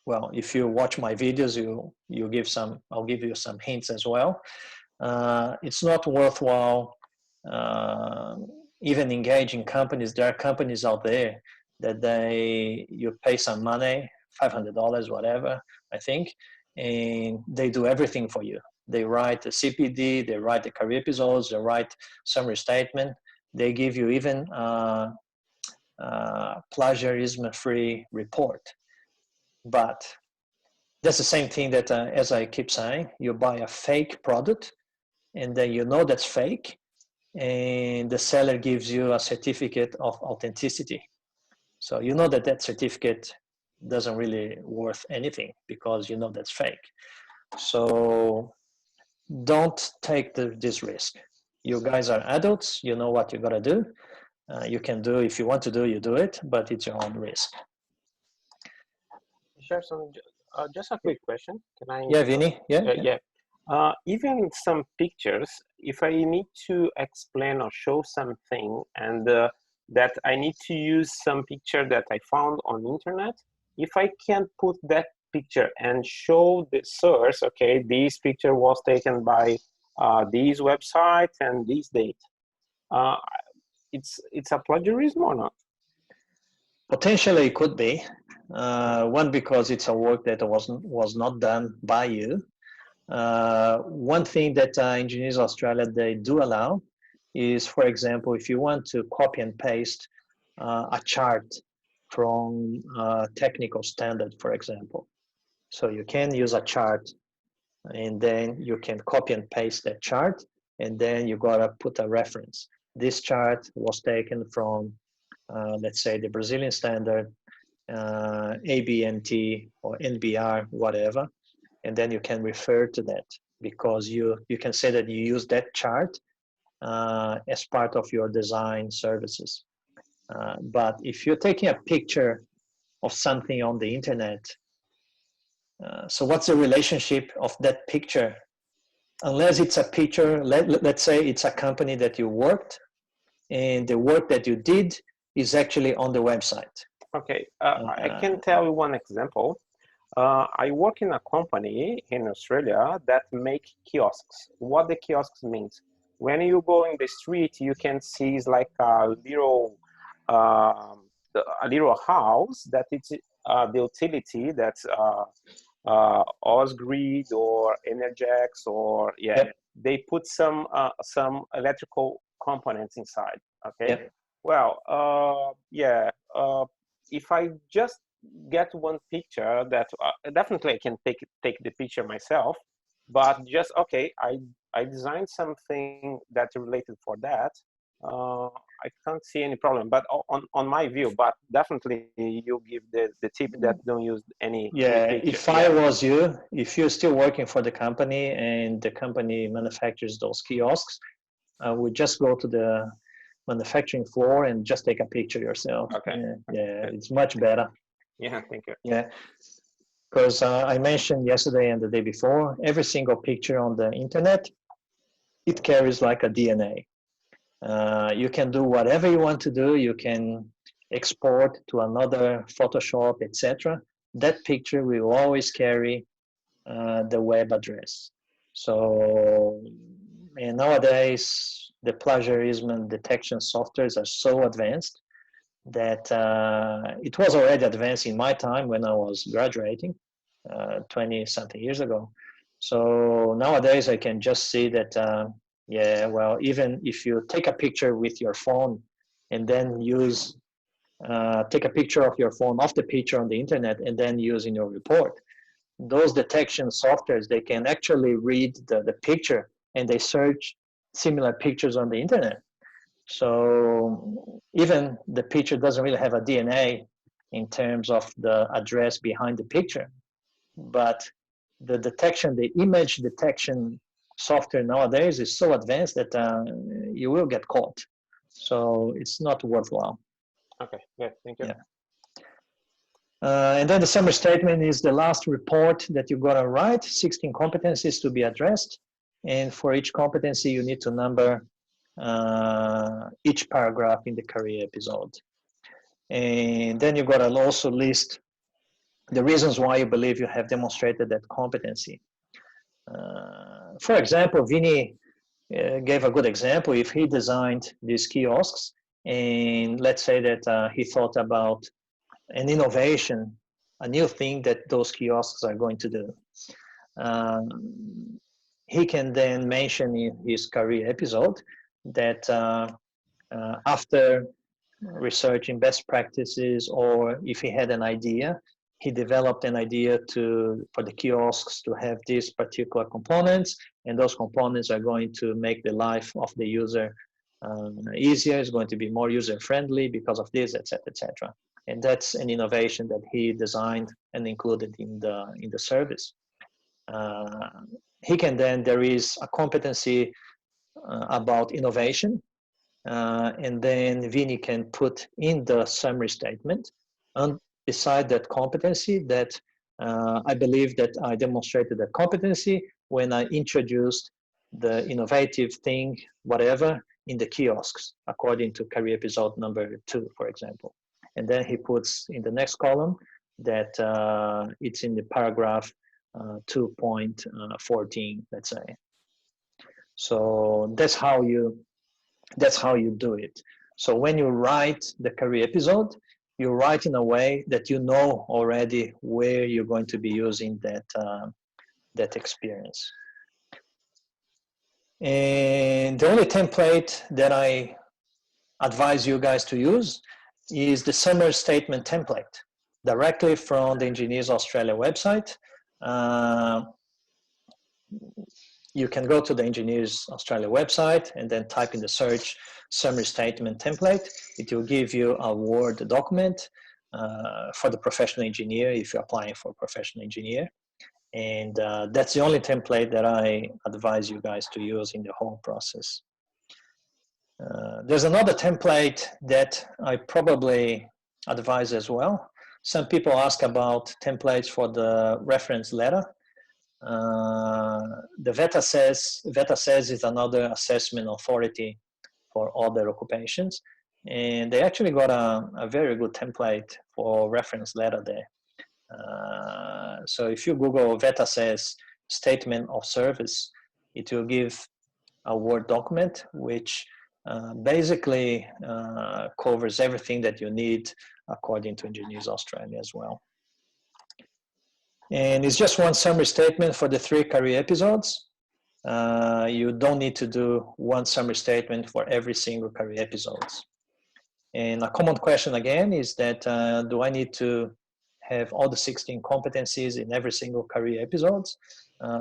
well, if you watch my videos, you give some, I'll give you some hints as well. It's not worthwhile even engaging companies. There are companies out there that you pay some money, $500, whatever, I think, and they do everything for you. They write the CPD, they write the career episodes, they write summary statement. They give you even plagiarism-free report. But that's the same thing that, as I keep saying, you buy a fake product and then you know that's fake, and the seller gives you a certificate of authenticity. So you know that certificate doesn't really worth anything because you know that's fake. So don't take this risk. You guys are adults, you know what you gotta do. You can do, if you want to do, you do it, but it's your own risk. Sure. So just a quick question. Can I? Yeah, Vinny. Yeah. Even some pictures, if I need to explain or show something, and that I need to use some picture that I found on internet, if I can put that picture and show the source, okay, this picture was taken by this website and this date, it's a plagiarism or not? Potentially it could be. One, because it's a work that was not done by you. One thing that Engineers Australia, they do allow is, for example, if you want to copy and paste a chart from technical standard, for example. So you can use a chart and then you can copy and paste that chart, and then you gotta put a reference. This chart was taken from, let's say, the Brazilian standard, ABNT or NBR, whatever, and then you can refer to that, because you can say that you use that chart as part of your design services. But if you're taking a picture of something on the internet, so what's the relationship of that picture? Unless it's a picture, let's say it's a company that you worked, and the work that you did is actually on the website. Okay, I can tell you one example. I work in a company in Australia that make kiosks. What the kiosks means? When you go in the street, you can see it's like a little house that it's the utility that's Osgrid or Energex or they put some electrical components inside. Okay. Well, if I just get one picture that definitely I can take the picture myself, but just okay, I designed something that's related for that. I can't see any problem, but on my view, but definitely you give the tip that don't use any picture. If I was you, if you're still working for the company and the company manufactures those kiosks, I would just go to the manufacturing floor and just take a picture yourself. Okay. It's much better. Yeah, thank you. Yeah, because I mentioned yesterday and the day before, every single picture on the internet, it carries like a DNA. You can do whatever you want to do. You can export to another Photoshop, etc. That picture will always carry the web address. So, and nowadays, the plagiarism and detection softwares are so advanced that it was already advanced in my time when I was graduating 20 something years ago. So nowadays I can just see that, well, even if you take a picture with your phone and then use, take a picture of your phone of the picture on the internet and then use in your report, those detection softwares, they can actually read the picture and they search similar pictures on the internet. So even the picture doesn't really have a DNA in terms of the address behind the picture, but the detection, the image detection software nowadays is so advanced that you will get caught. So it's not worthwhile. Okay, good, thank you. Yeah. And then the summary statement is the last report that you got to write, 16 competencies to be addressed. And for each competency, you need to number each paragraph in the career episode. And then you got to also list the reasons why you believe you have demonstrated that competency. For example, Vinny gave a good example. If he designed these kiosks and let's say that he thought about an innovation, a new thing that those kiosks are going to do, he can then mention in his career episode that after researching best practices, or if he had an idea, he developed an idea for the kiosks to have these particular components, and those components are going to make the life of the user easier. It's going to be more user friendly because of this, etc., etc. And that's an innovation that he designed and included in the service. He can then, there is a competency about innovation, and then Vinny can put in the summary statement, and beside that competency, that I believe that I demonstrated that competency when I introduced the innovative thing, whatever, in the kiosks, according to career episode number 2, for example. And then he puts in the next column that it's in the paragraph 2.14, let's say. So that's how you do it. So when you write the career episode, you write in a way that you know already where you're going to be using that experience. And the only template that I advise you guys to use is the summary statement template directly from the Engineers Australia website. You can go to the Engineers Australia website and then type in the search summary statement template. It will give you a Word document for the professional engineer if you're applying for professional engineer. And that's the only template that I advise you guys to use in the whole process. There's another template that I probably advise as well. Some people ask about templates for the reference letter. The VETA says is another assessment authority for other occupations, and they actually got a very good template for reference letter there. So if you Google VETA says statement of service, it will give a Word document which basically covers everything that you need according to Engineers Australia as well. And it's just one summary statement for the 3 career episodes. You don't need to do one summary statement for every single career episodes. And a common question again is that do I need to have all the 16 competencies in every single career episodes?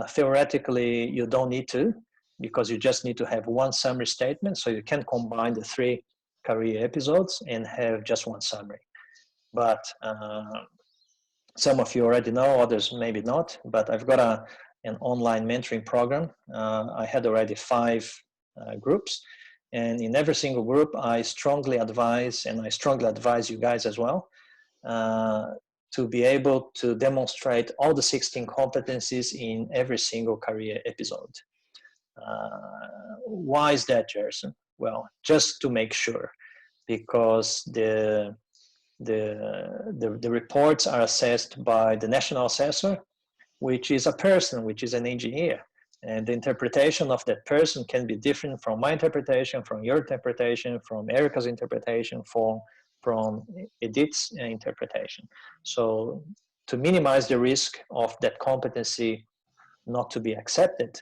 Theoretically, you don't need to, because you just need to have one summary statement, so you can combine the 3 career episodes and have just one summary. But some of you already know, others maybe not, but I've got an online mentoring program. I had already 5 groups, and in every single group, I strongly advise, and I strongly advise you guys as well, to be able to demonstrate all the 16 competencies in every single career episode. Why is that, Jerson? Well, just to make sure, because the reports are assessed by the national assessor, which is a person, which is an engineer. And the interpretation of that person can be different from my interpretation, from your interpretation, from Erica's interpretation, from Edith's interpretation. So to minimize the risk of that competency not to be accepted,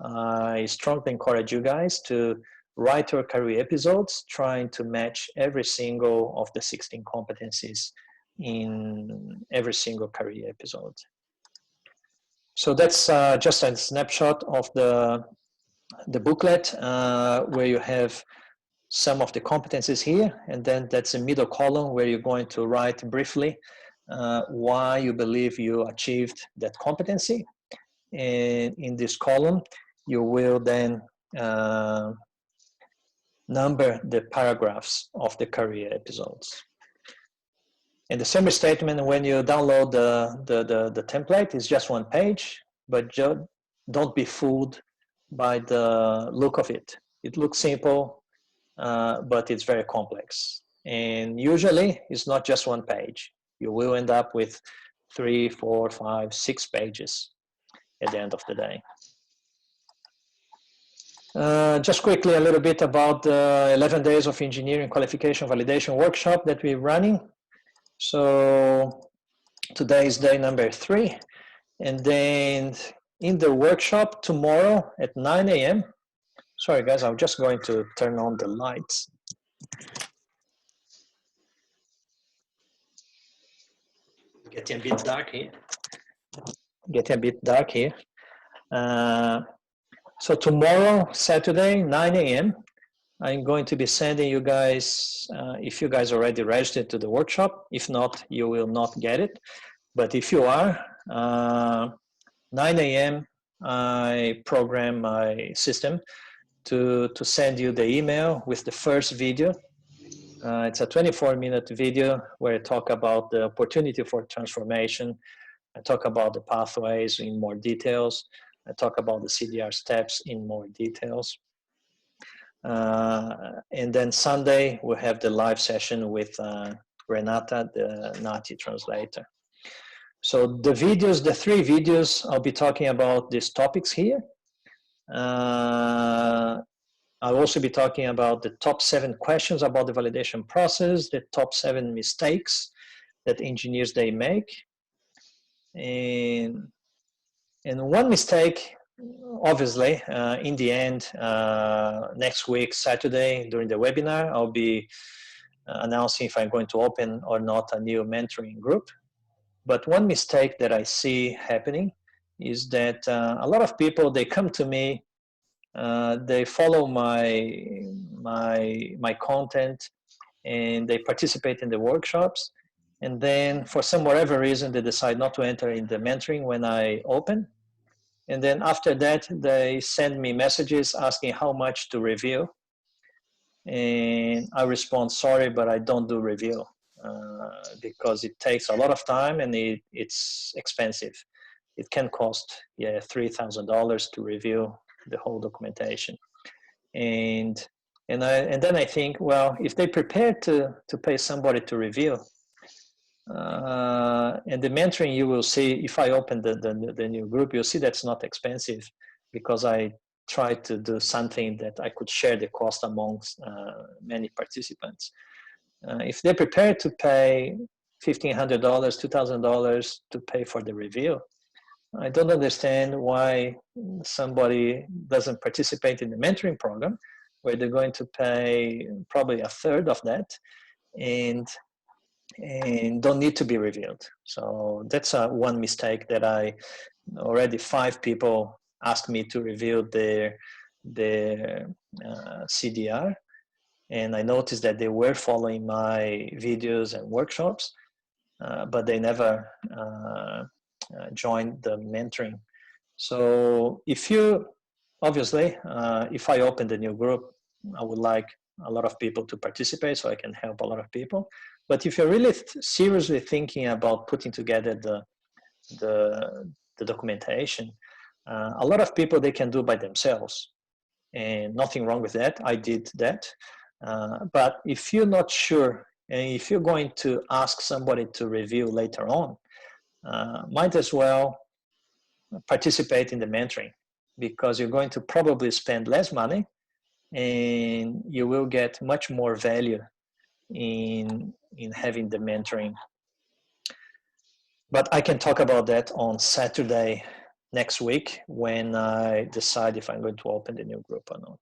I strongly encourage you guys to write your career episodes trying to match every single of the 16 competencies in every single career episode. So that's just a snapshot of the booklet where you have some of the competencies here, and then that's a middle column where you're going to write briefly why you believe you achieved that competency. And in this column, you will then number the paragraphs of the career episodes. And the summary statement, when you download the template, is just 1 page, but don't be fooled by the look of it. It looks simple, but it's very complex. And usually it's not just 1 page. You will end up with 3, 4, 5, 6 pages at the end of the day. Just quickly a little bit about the 11 days of engineering qualification validation workshop that we're running. So today is day number 3, and then in the workshop tomorrow at 9 a.m. Sorry guys, I'm just going to turn on the lights. Getting a bit dark here. So tomorrow, Saturday, 9 a.m., I'm going to be sending you guys, if you guys already registered to the workshop. If not, you will not get it. But if you are, 9 a.m., I program my system to send you the email with the first video. It's a 24-minute video where I talk about the opportunity for transformation. I talk about the pathways in more details. I talk about the CDR steps in more details. And then Sunday, we'll have the live session with Renata, the Nati translator. So the videos, the 3 videos, I'll be talking about these topics here. I'll also be talking about the top 7 questions about the validation process, the top 7 mistakes that engineers they make. And one mistake, obviously, in the end, next week, Saturday, during the webinar, I'll be announcing if I'm going to open or not a new mentoring group. But one mistake that I see happening is that a lot of people, they come to me, they follow my content, and they participate in the workshops. And then for some whatever reason, they decide not to enter in the mentoring when I open. And then after that, they send me messages asking how much to review. and I respond, sorry, but I don't do review because it takes a lot of time and it's expensive. It can cost $3,000 to review the whole documentation. And then I think, well, if they prepare to pay somebody to review, and the mentoring, you will see, if I open the new group, you'll see that's not expensive because I try to do something that I could share the cost amongst many participants. If they're prepared to pay $1,500, $2,000 to pay for the review, I don't understand why somebody doesn't participate in the mentoring program where they're going to pay probably a third of that and don't need to be reviewed. So that's one mistake that already 5 people asked me to review their CDR, and I noticed that they were following my videos and workshops, but they never joined the mentoring. So obviously, if I open the new group, I would like a lot of people to participate so I can help a lot of people. But if you're really seriously thinking about putting together the documentation, a lot of people, they can do by themselves, and nothing wrong with that. I did that. But if you're not sure, and if you're going to ask somebody to review later on, might as well participate in the mentoring, because you're going to probably spend less money and you will get much more value in having the mentoring. But I can talk about that on Saturday next week when I decide if I'm going to open the new group or not.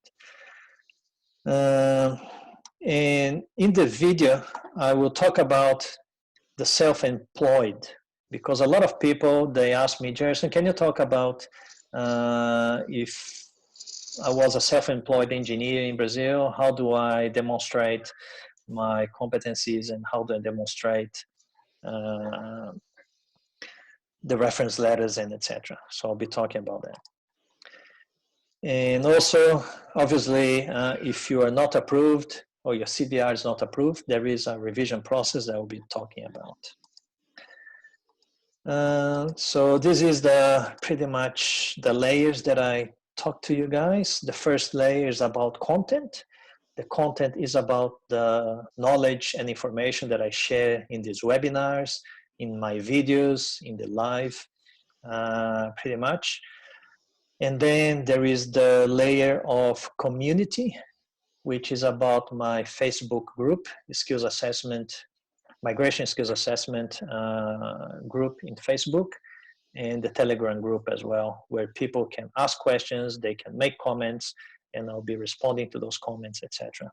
And in the video, I will talk about the self-employed, because a lot of people, they ask me, Jerson, can you talk about if I was a self-employed engineer in Brazil, how do I demonstrate my competencies and how do I demonstrate the reference letters and etc. So I'll be talking about that. And also, obviously, if you are not approved or your CDR is not approved, there is a revision process that I'll be talking about. So this is pretty much the layers that I talked to you guys. The first layer is about content. The content is about the knowledge and information that I share in these webinars, in my videos, in the live, pretty much. And then there is the layer of community, which is about my Facebook group, skills assessment, migration skills assessment group in Facebook, and the Telegram group as well, where people can ask questions, they can make comments, and I'll be responding to those comments, etc.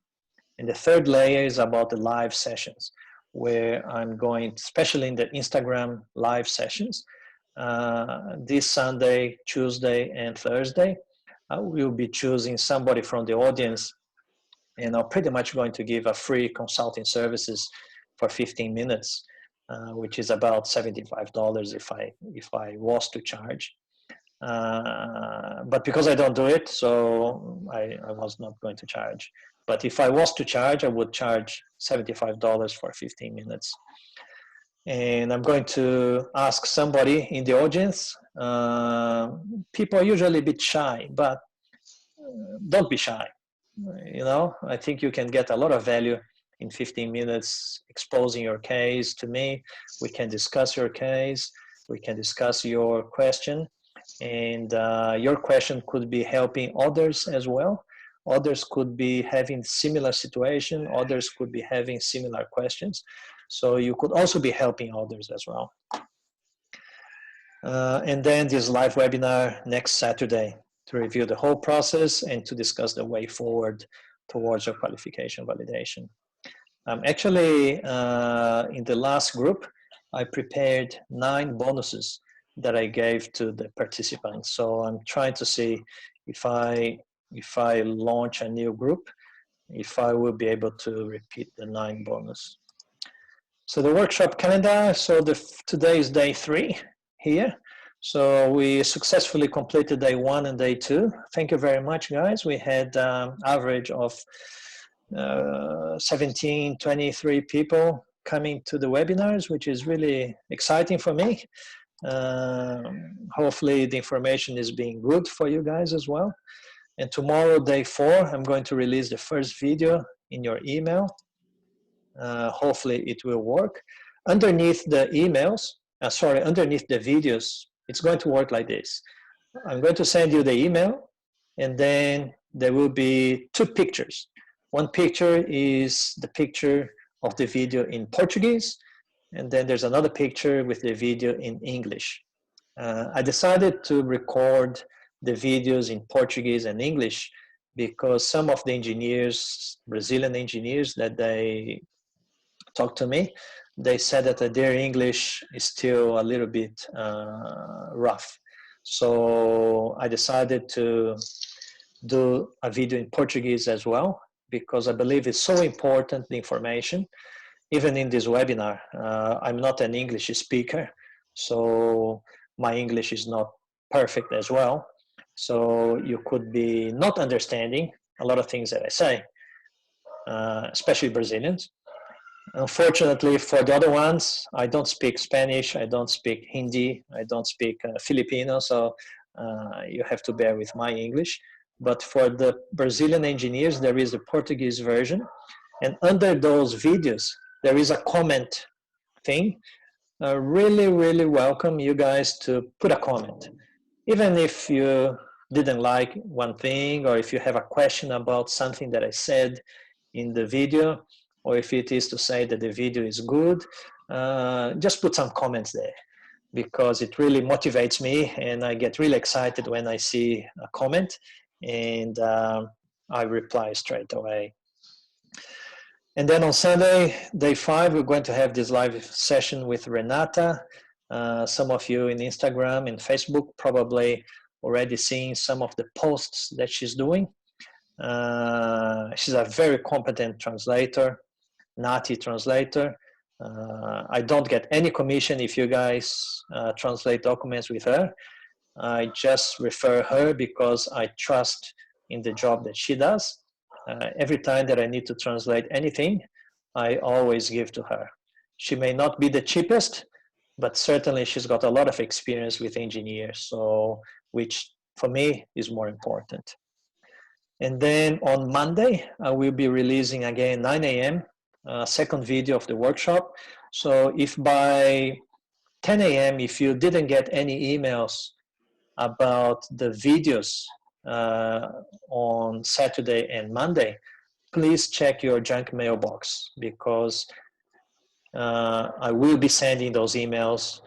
And the third layer is about the live sessions, where I'm going, especially in the Instagram live sessions, this Sunday, Tuesday, and Thursday, I will be choosing somebody from the audience, and I'm pretty much going to give a free consulting services for 15 minutes, which is about $75 if I was to charge. But because I don't do it, so I was not going to charge. But if I was to charge, I would charge $75 for 15 minutes. And I'm going to ask somebody in the audience. People are usually a bit shy, but don't be shy. You know, I think you can get a lot of value in 15 minutes exposing your case to me. We can discuss your case. We can discuss your question. And your question could be helping others as well. Others could be having similar situation. Others could be having similar questions. So you could also be helping others as well. And then this live webinar next Saturday to review the whole process and to discuss the way forward towards your qualification validation. Actually, in the last group, I prepared 9 bonuses that I gave to the participants. So I'm trying to see if I launch a new group, if I will be able to repeat the 9 bonus. So the workshop calendar, so today is day 3 here. So we successfully completed day 1 and day 2. Thank you very much, guys. We had average of 17, 23 people coming to the webinars, which is really exciting for me. Hopefully the information is being good for you guys as well. And tomorrow, day 4, I'm going to release the first video in your email. Hopefully it will work. Underneath the emails, underneath the videos, it's going to work like this. I'm going to send you the email, and then there will be 2 pictures. One picture is the picture of the video in Portuguese, and then there's another picture with the video in English. I decided to record the videos in Portuguese and English because some of the engineers, Brazilian engineers, that they talked to me, they said that their English is still a little bit rough. So I decided to do a video in Portuguese as well, because I believe it's so important, the information, even in this webinar. I'm not an English speaker, so my English is not perfect as well. So you could be not understanding a lot of things that I say, especially Brazilians. Unfortunately, for the other ones, I don't speak Spanish, I don't speak Hindi, I don't speak Filipino, so you have to bear with my English. But for the Brazilian engineers, there is a Portuguese version, and under those videos, there is a comment thing. Really, really welcome you guys to put a comment. Even if you didn't like one thing, or if you have a question about something that I said in the video, or if it is to say that the video is good, just put some comments there, because it really motivates me, and I get really excited when I see a comment, and I reply straight away. And then on Sunday, day 5, we're going to have this live session with Renata. Some of you in Instagram and Facebook probably already seeing some of the posts that she's doing. She's a very competent translator, Nati translator. I don't get any commission if you guys translate documents with her. I just refer her because I trust in the job that she does. Every time that I need to translate anything, I always give to her. She may not be the cheapest, but certainly she's got a lot of experience with engineers, so which for me is more important. And then on Monday, I will be releasing again 9 a.m. Second video of the workshop. So if by 10 a.m. if you didn't get any emails about the videos on Saturday and Monday, please check your junk mailbox, because I will be sending those emails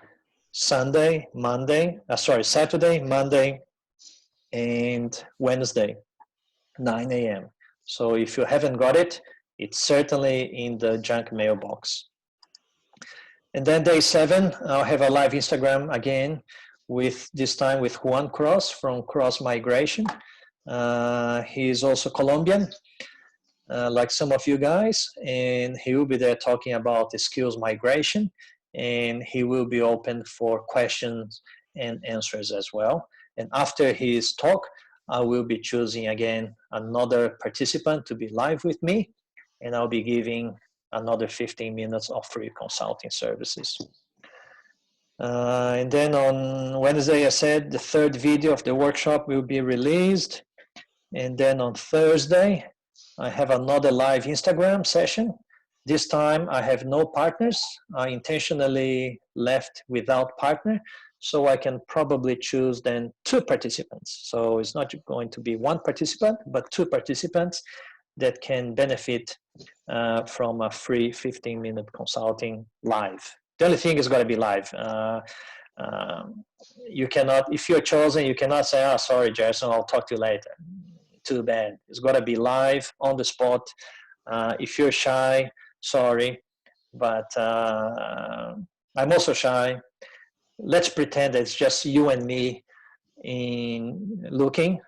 Saturday, Monday, and Wednesday, 9 a.m. So if you haven't got it, it's certainly in the junk mailbox. And then day 7, I'll have a live Instagram again, with this time with Juan Cross from Cross Migration. He is also Colombian, like some of you guys, and he will be there talking about the skills migration, and he will be open for questions and answers as well. And after his talk, I will be choosing again another participant to be live with me, and I'll be giving another 15 minutes of free consulting services. And then on Wednesday, I said the third video of the workshop will be released. And then on Thursday, I have another live Instagram session. This time I have no partners. I intentionally left without partner, so I can probably choose then 2 participants. So it's not going to be 1 participant, but 2 participants that can benefit from a free 15-minute consulting live. The only thing is going to be live. You cannot, if you're chosen, you cannot say, oh, sorry, Jason, I'll talk to you later. Too bad. It's got to be live on the spot. If you're shy, sorry, but I'm also shy. Let's pretend it's just you and me in looking.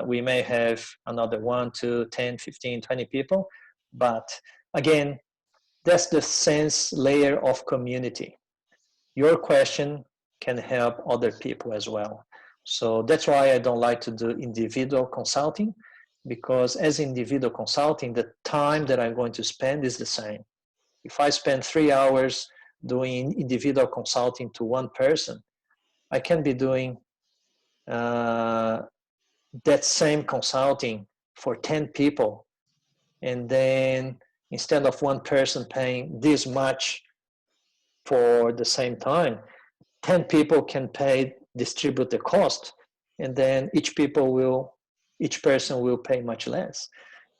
We may have another 1, 2, 10, 15, 20 people, but again, that's the sense layer of community. Your question can help other people as well. So that's why I don't like to do individual consulting, because as individual consulting, the time that I'm going to spend is the same. If I spend 3 hours doing individual consulting to one person, I can be doing that same consulting for 10 people. And then instead of one person paying this much for the same time, 10 people can distribute the cost, and then each person will pay much less,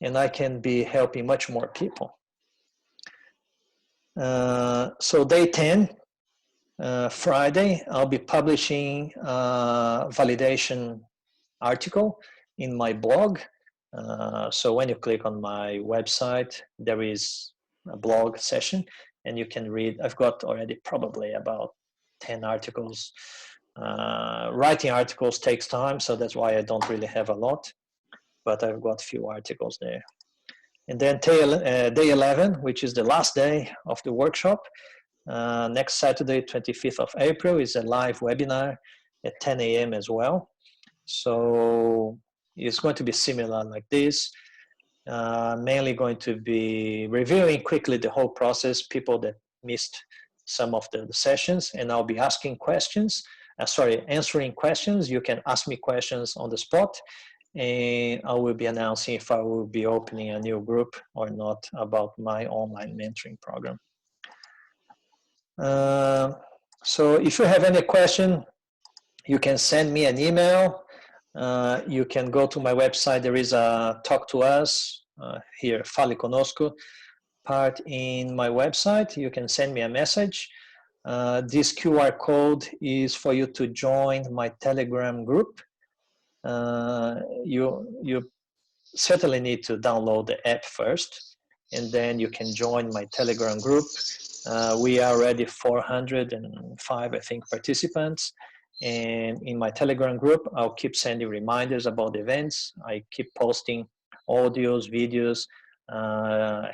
and I can be helping much more people. So day 10, Friday, I'll be publishing a validation article in my blog. So when you click on my website, there is a blog session, and you can read. I've got already probably about 10 articles. Writing articles takes time, so that's why I don't really have a lot, but I've got a few articles there. And then day 11, which is the last day of the workshop, next Saturday, 25th of April, is a live webinar at 10 a.m. as well. So it's going to be similar like this. Mainly going to be reviewing quickly the whole process, people that missed some of the sessions, and I'll be asking questions, answering questions. You can ask me questions on the spot, and I will be announcing if I will be opening a new group or not about my online mentoring program. So if you have any question, you can send me an email. You can go to my website. There is a talk to us here, Fale Conosco, part in my website. You can send me a message. This QR code is for you to join my Telegram group. You certainly need to download the app first, and then you can join my Telegram group. We are already 405, I think, participants. And in my Telegram group, I'll keep sending reminders about events. I keep posting audios, videos,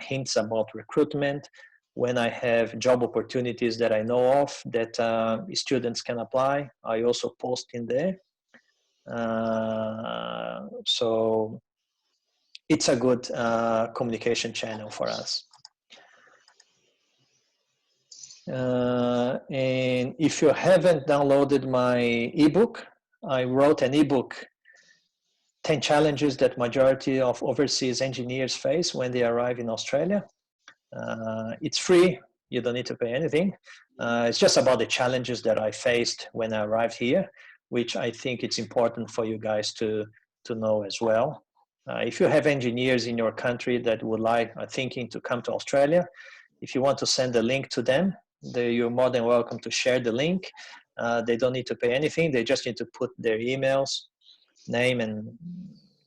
hints about recruitment. When I have job opportunities that I know of that students can apply, I also post in there. So it's a good communication channel for us. And if you haven't downloaded my ebook, I wrote an ebook, 10 challenges that majority of overseas engineers face when they arrive in Australia. It's free, you don't need to pay anything. It's just about the challenges that I faced when I arrived here, which I think it's important for you guys to know as well. If you have engineers in your country that are thinking to come to Australia, if you want to send a link to them, you're more than welcome to share the link. They don't need to pay anything. They just need to put their emails, name and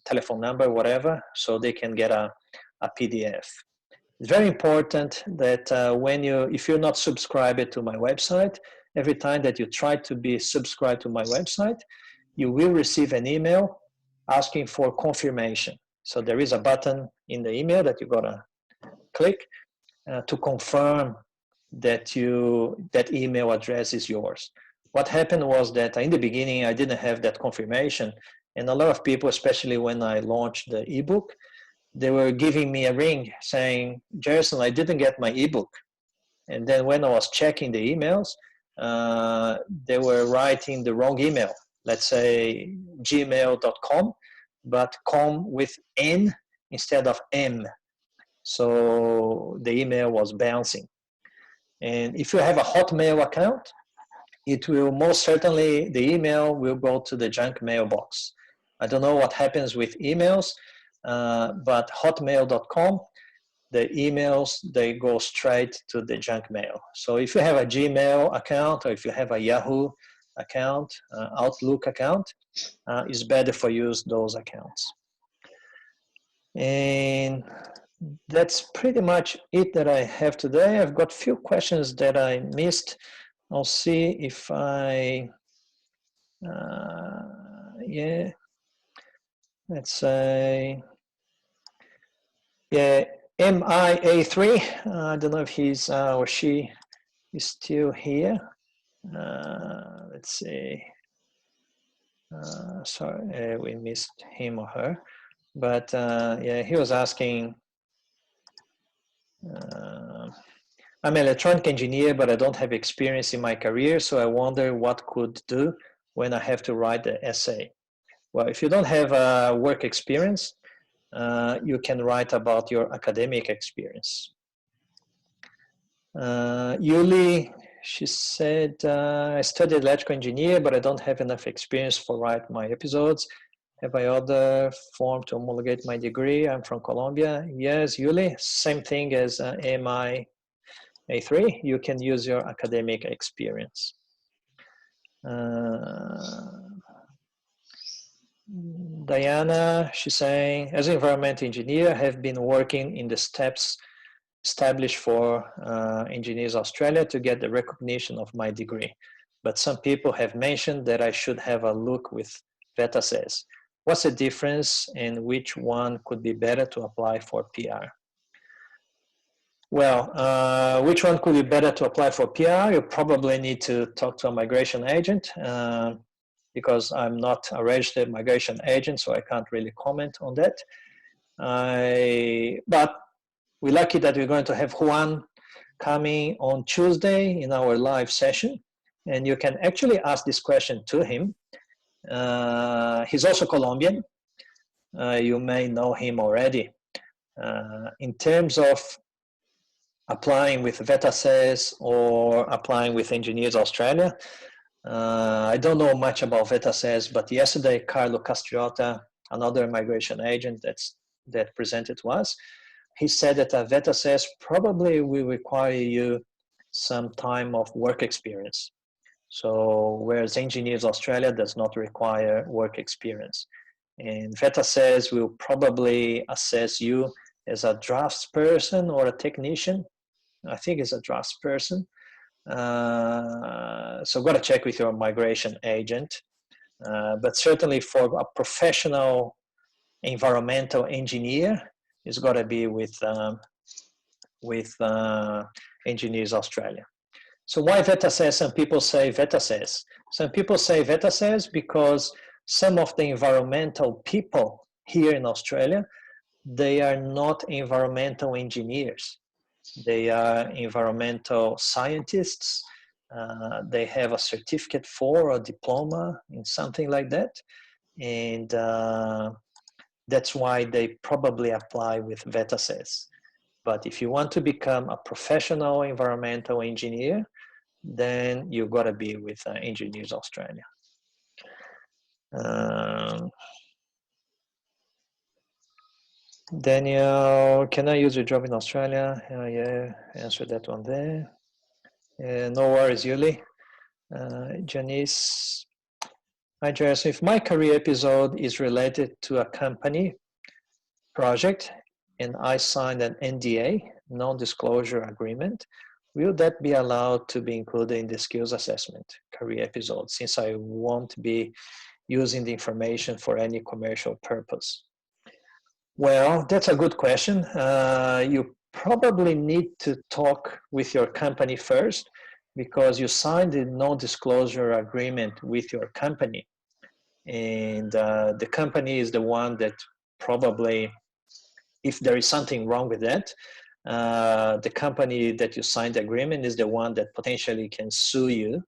telephone number, whatever, so they can get a PDF. It's very important that if you're not subscribed to my website, every time that you try to be subscribed to my website, you will receive an email asking for confirmation. So there is a button in the email that you gotta click to confirm that that email address is yours. What happened was that in the beginning, I didn't have that confirmation. And a lot of people, especially when I launched the ebook, they were giving me a ring saying, Gerson, I didn't get my ebook. And then when I was checking the emails, they were writing the wrong email. Let's say gmail.com, but com with N instead of M. So the email was bouncing. And if you have a Hotmail account, it will most certainly, the email will go to the junk mailbox. I don't know what happens with emails, but hotmail.com, the emails, they go straight to the junk mail. So if you have a Gmail account, or if you have a Yahoo account, Outlook account, it's better for you use those accounts. And that's pretty much it that I have today. I've got a few questions that I missed. I'll see if I, yeah, let's say, yeah, MIA3. I don't know if he's or she is still here. Let's see. Sorry, we missed him or her. But yeah, he was asking, I'm an electronic engineer, but I don't have experience in my career, so I wonder what could do when I have to write the essay. Well, if you don't have work experience, you can write about your academic experience. Yuli, she said, I studied electrical engineer, but I don't have enough experience for write my episodes. Have I other form to homologate my degree? I'm from Colombia. Yes, Yuli, same thing as MI A3. You can use your academic experience. Diana, she's saying, as an environmental engineer, I have been working in the steps established for Engineers Australia to get the recognition of my degree. But some people have mentioned that I should have a look with VETASES. What's the difference and which one could be better to apply for PR? Well, which one could be better to apply for PR? You probably need to talk to a migration agent because I'm not a registered migration agent, so I can't really comment on that. But we're lucky that we're going to have Juan coming on Tuesday in our live session, and you can actually ask this question to him. He's also Colombian. You may know him already. In terms of applying with VETASES or applying with Engineers Australia, I don't know much about VETASES, but yesterday Carlo Castriota, another migration agent that presented to us, he said that a VETASES probably will require you some time of work experience. So whereas Engineers Australia does not require work experience. And VETASES will probably assess you as a draftsperson or a technician. I think it's a draftsperson. So got to check with your migration agent. But certainly for a professional environmental engineer, it's got to be with Engineers Australia. So why VETASES? Some people say VETASES. Some people say VETASES because some of the environmental people here in Australia, they are not environmental engineers. They are environmental scientists. They have a certificate for a diploma in something like that. And that's why they probably apply with VETASES. But if you want to become a professional environmental engineer, then you've got to be with Engineers Australia. Daniel, can I use your job in Australia? Yeah, answer that one there. No worries, Yuli. Janice, hi Jess, if my career episode is related to a company project and I signed an NDA, non-disclosure agreement, will that be allowed to be included in the skills assessment career episode since I won't be using the information for any commercial purpose? Well, that's a good question. You probably need to talk with your company first because you signed a non-disclosure agreement with your company. And the company is the one that probably, if there is something wrong with that, the company that you signed the agreement is the one that potentially can sue you.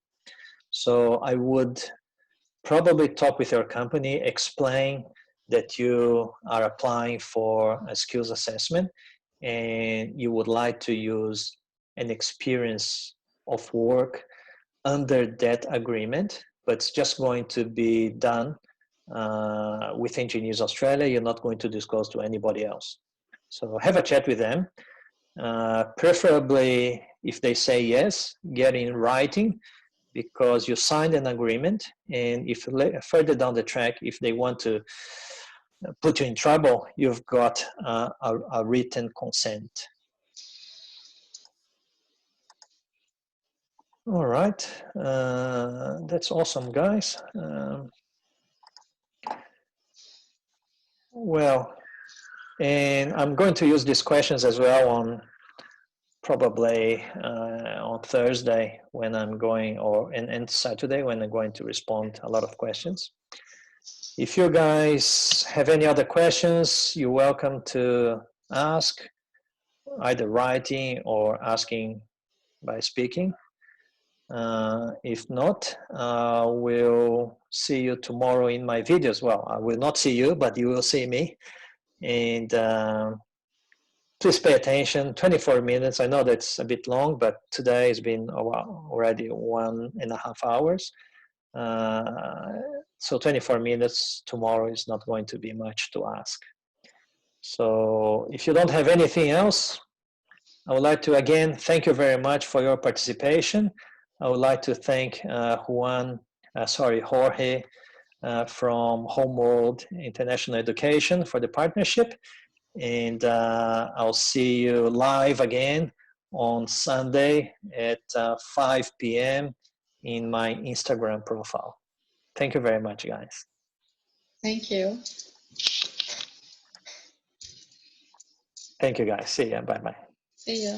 So I would probably talk with your company, explain that you are applying for a skills assessment and you would like to use an experience of work under that agreement, but it's just going to be done with Engineers Australia. You're not going to disclose to anybody else. So have a chat with them. Preferably, if they say yes, get in writing because you signed an agreement. And if further down the track, if they want to put you in trouble, you've got a written consent. All right, that's awesome, guys. Well, and I'm going to use these questions as well on probably on Thursday when I'm going, and Saturday when I'm going to respond a lot of questions. If you guys have any other questions, you're welcome to ask, either writing or asking by speaking. If not, we'll see you tomorrow in my videos. Well, I will not see you, but you will see me. And please pay attention. 24 minutes. I know that's a bit long, but today has been already 1.5 hours. So 24 minutes tomorrow is not going to be much to ask. So if you don't have anything else, I would like to again thank you very much for your participation. I would like to thank Jorge from Homeworld International Education for the partnership. And I'll see you live again on Sunday at 5 p.m. in my Instagram profile. Thank you very much, guys. Thank you. Thank you, guys. See ya. Bye-bye. See ya.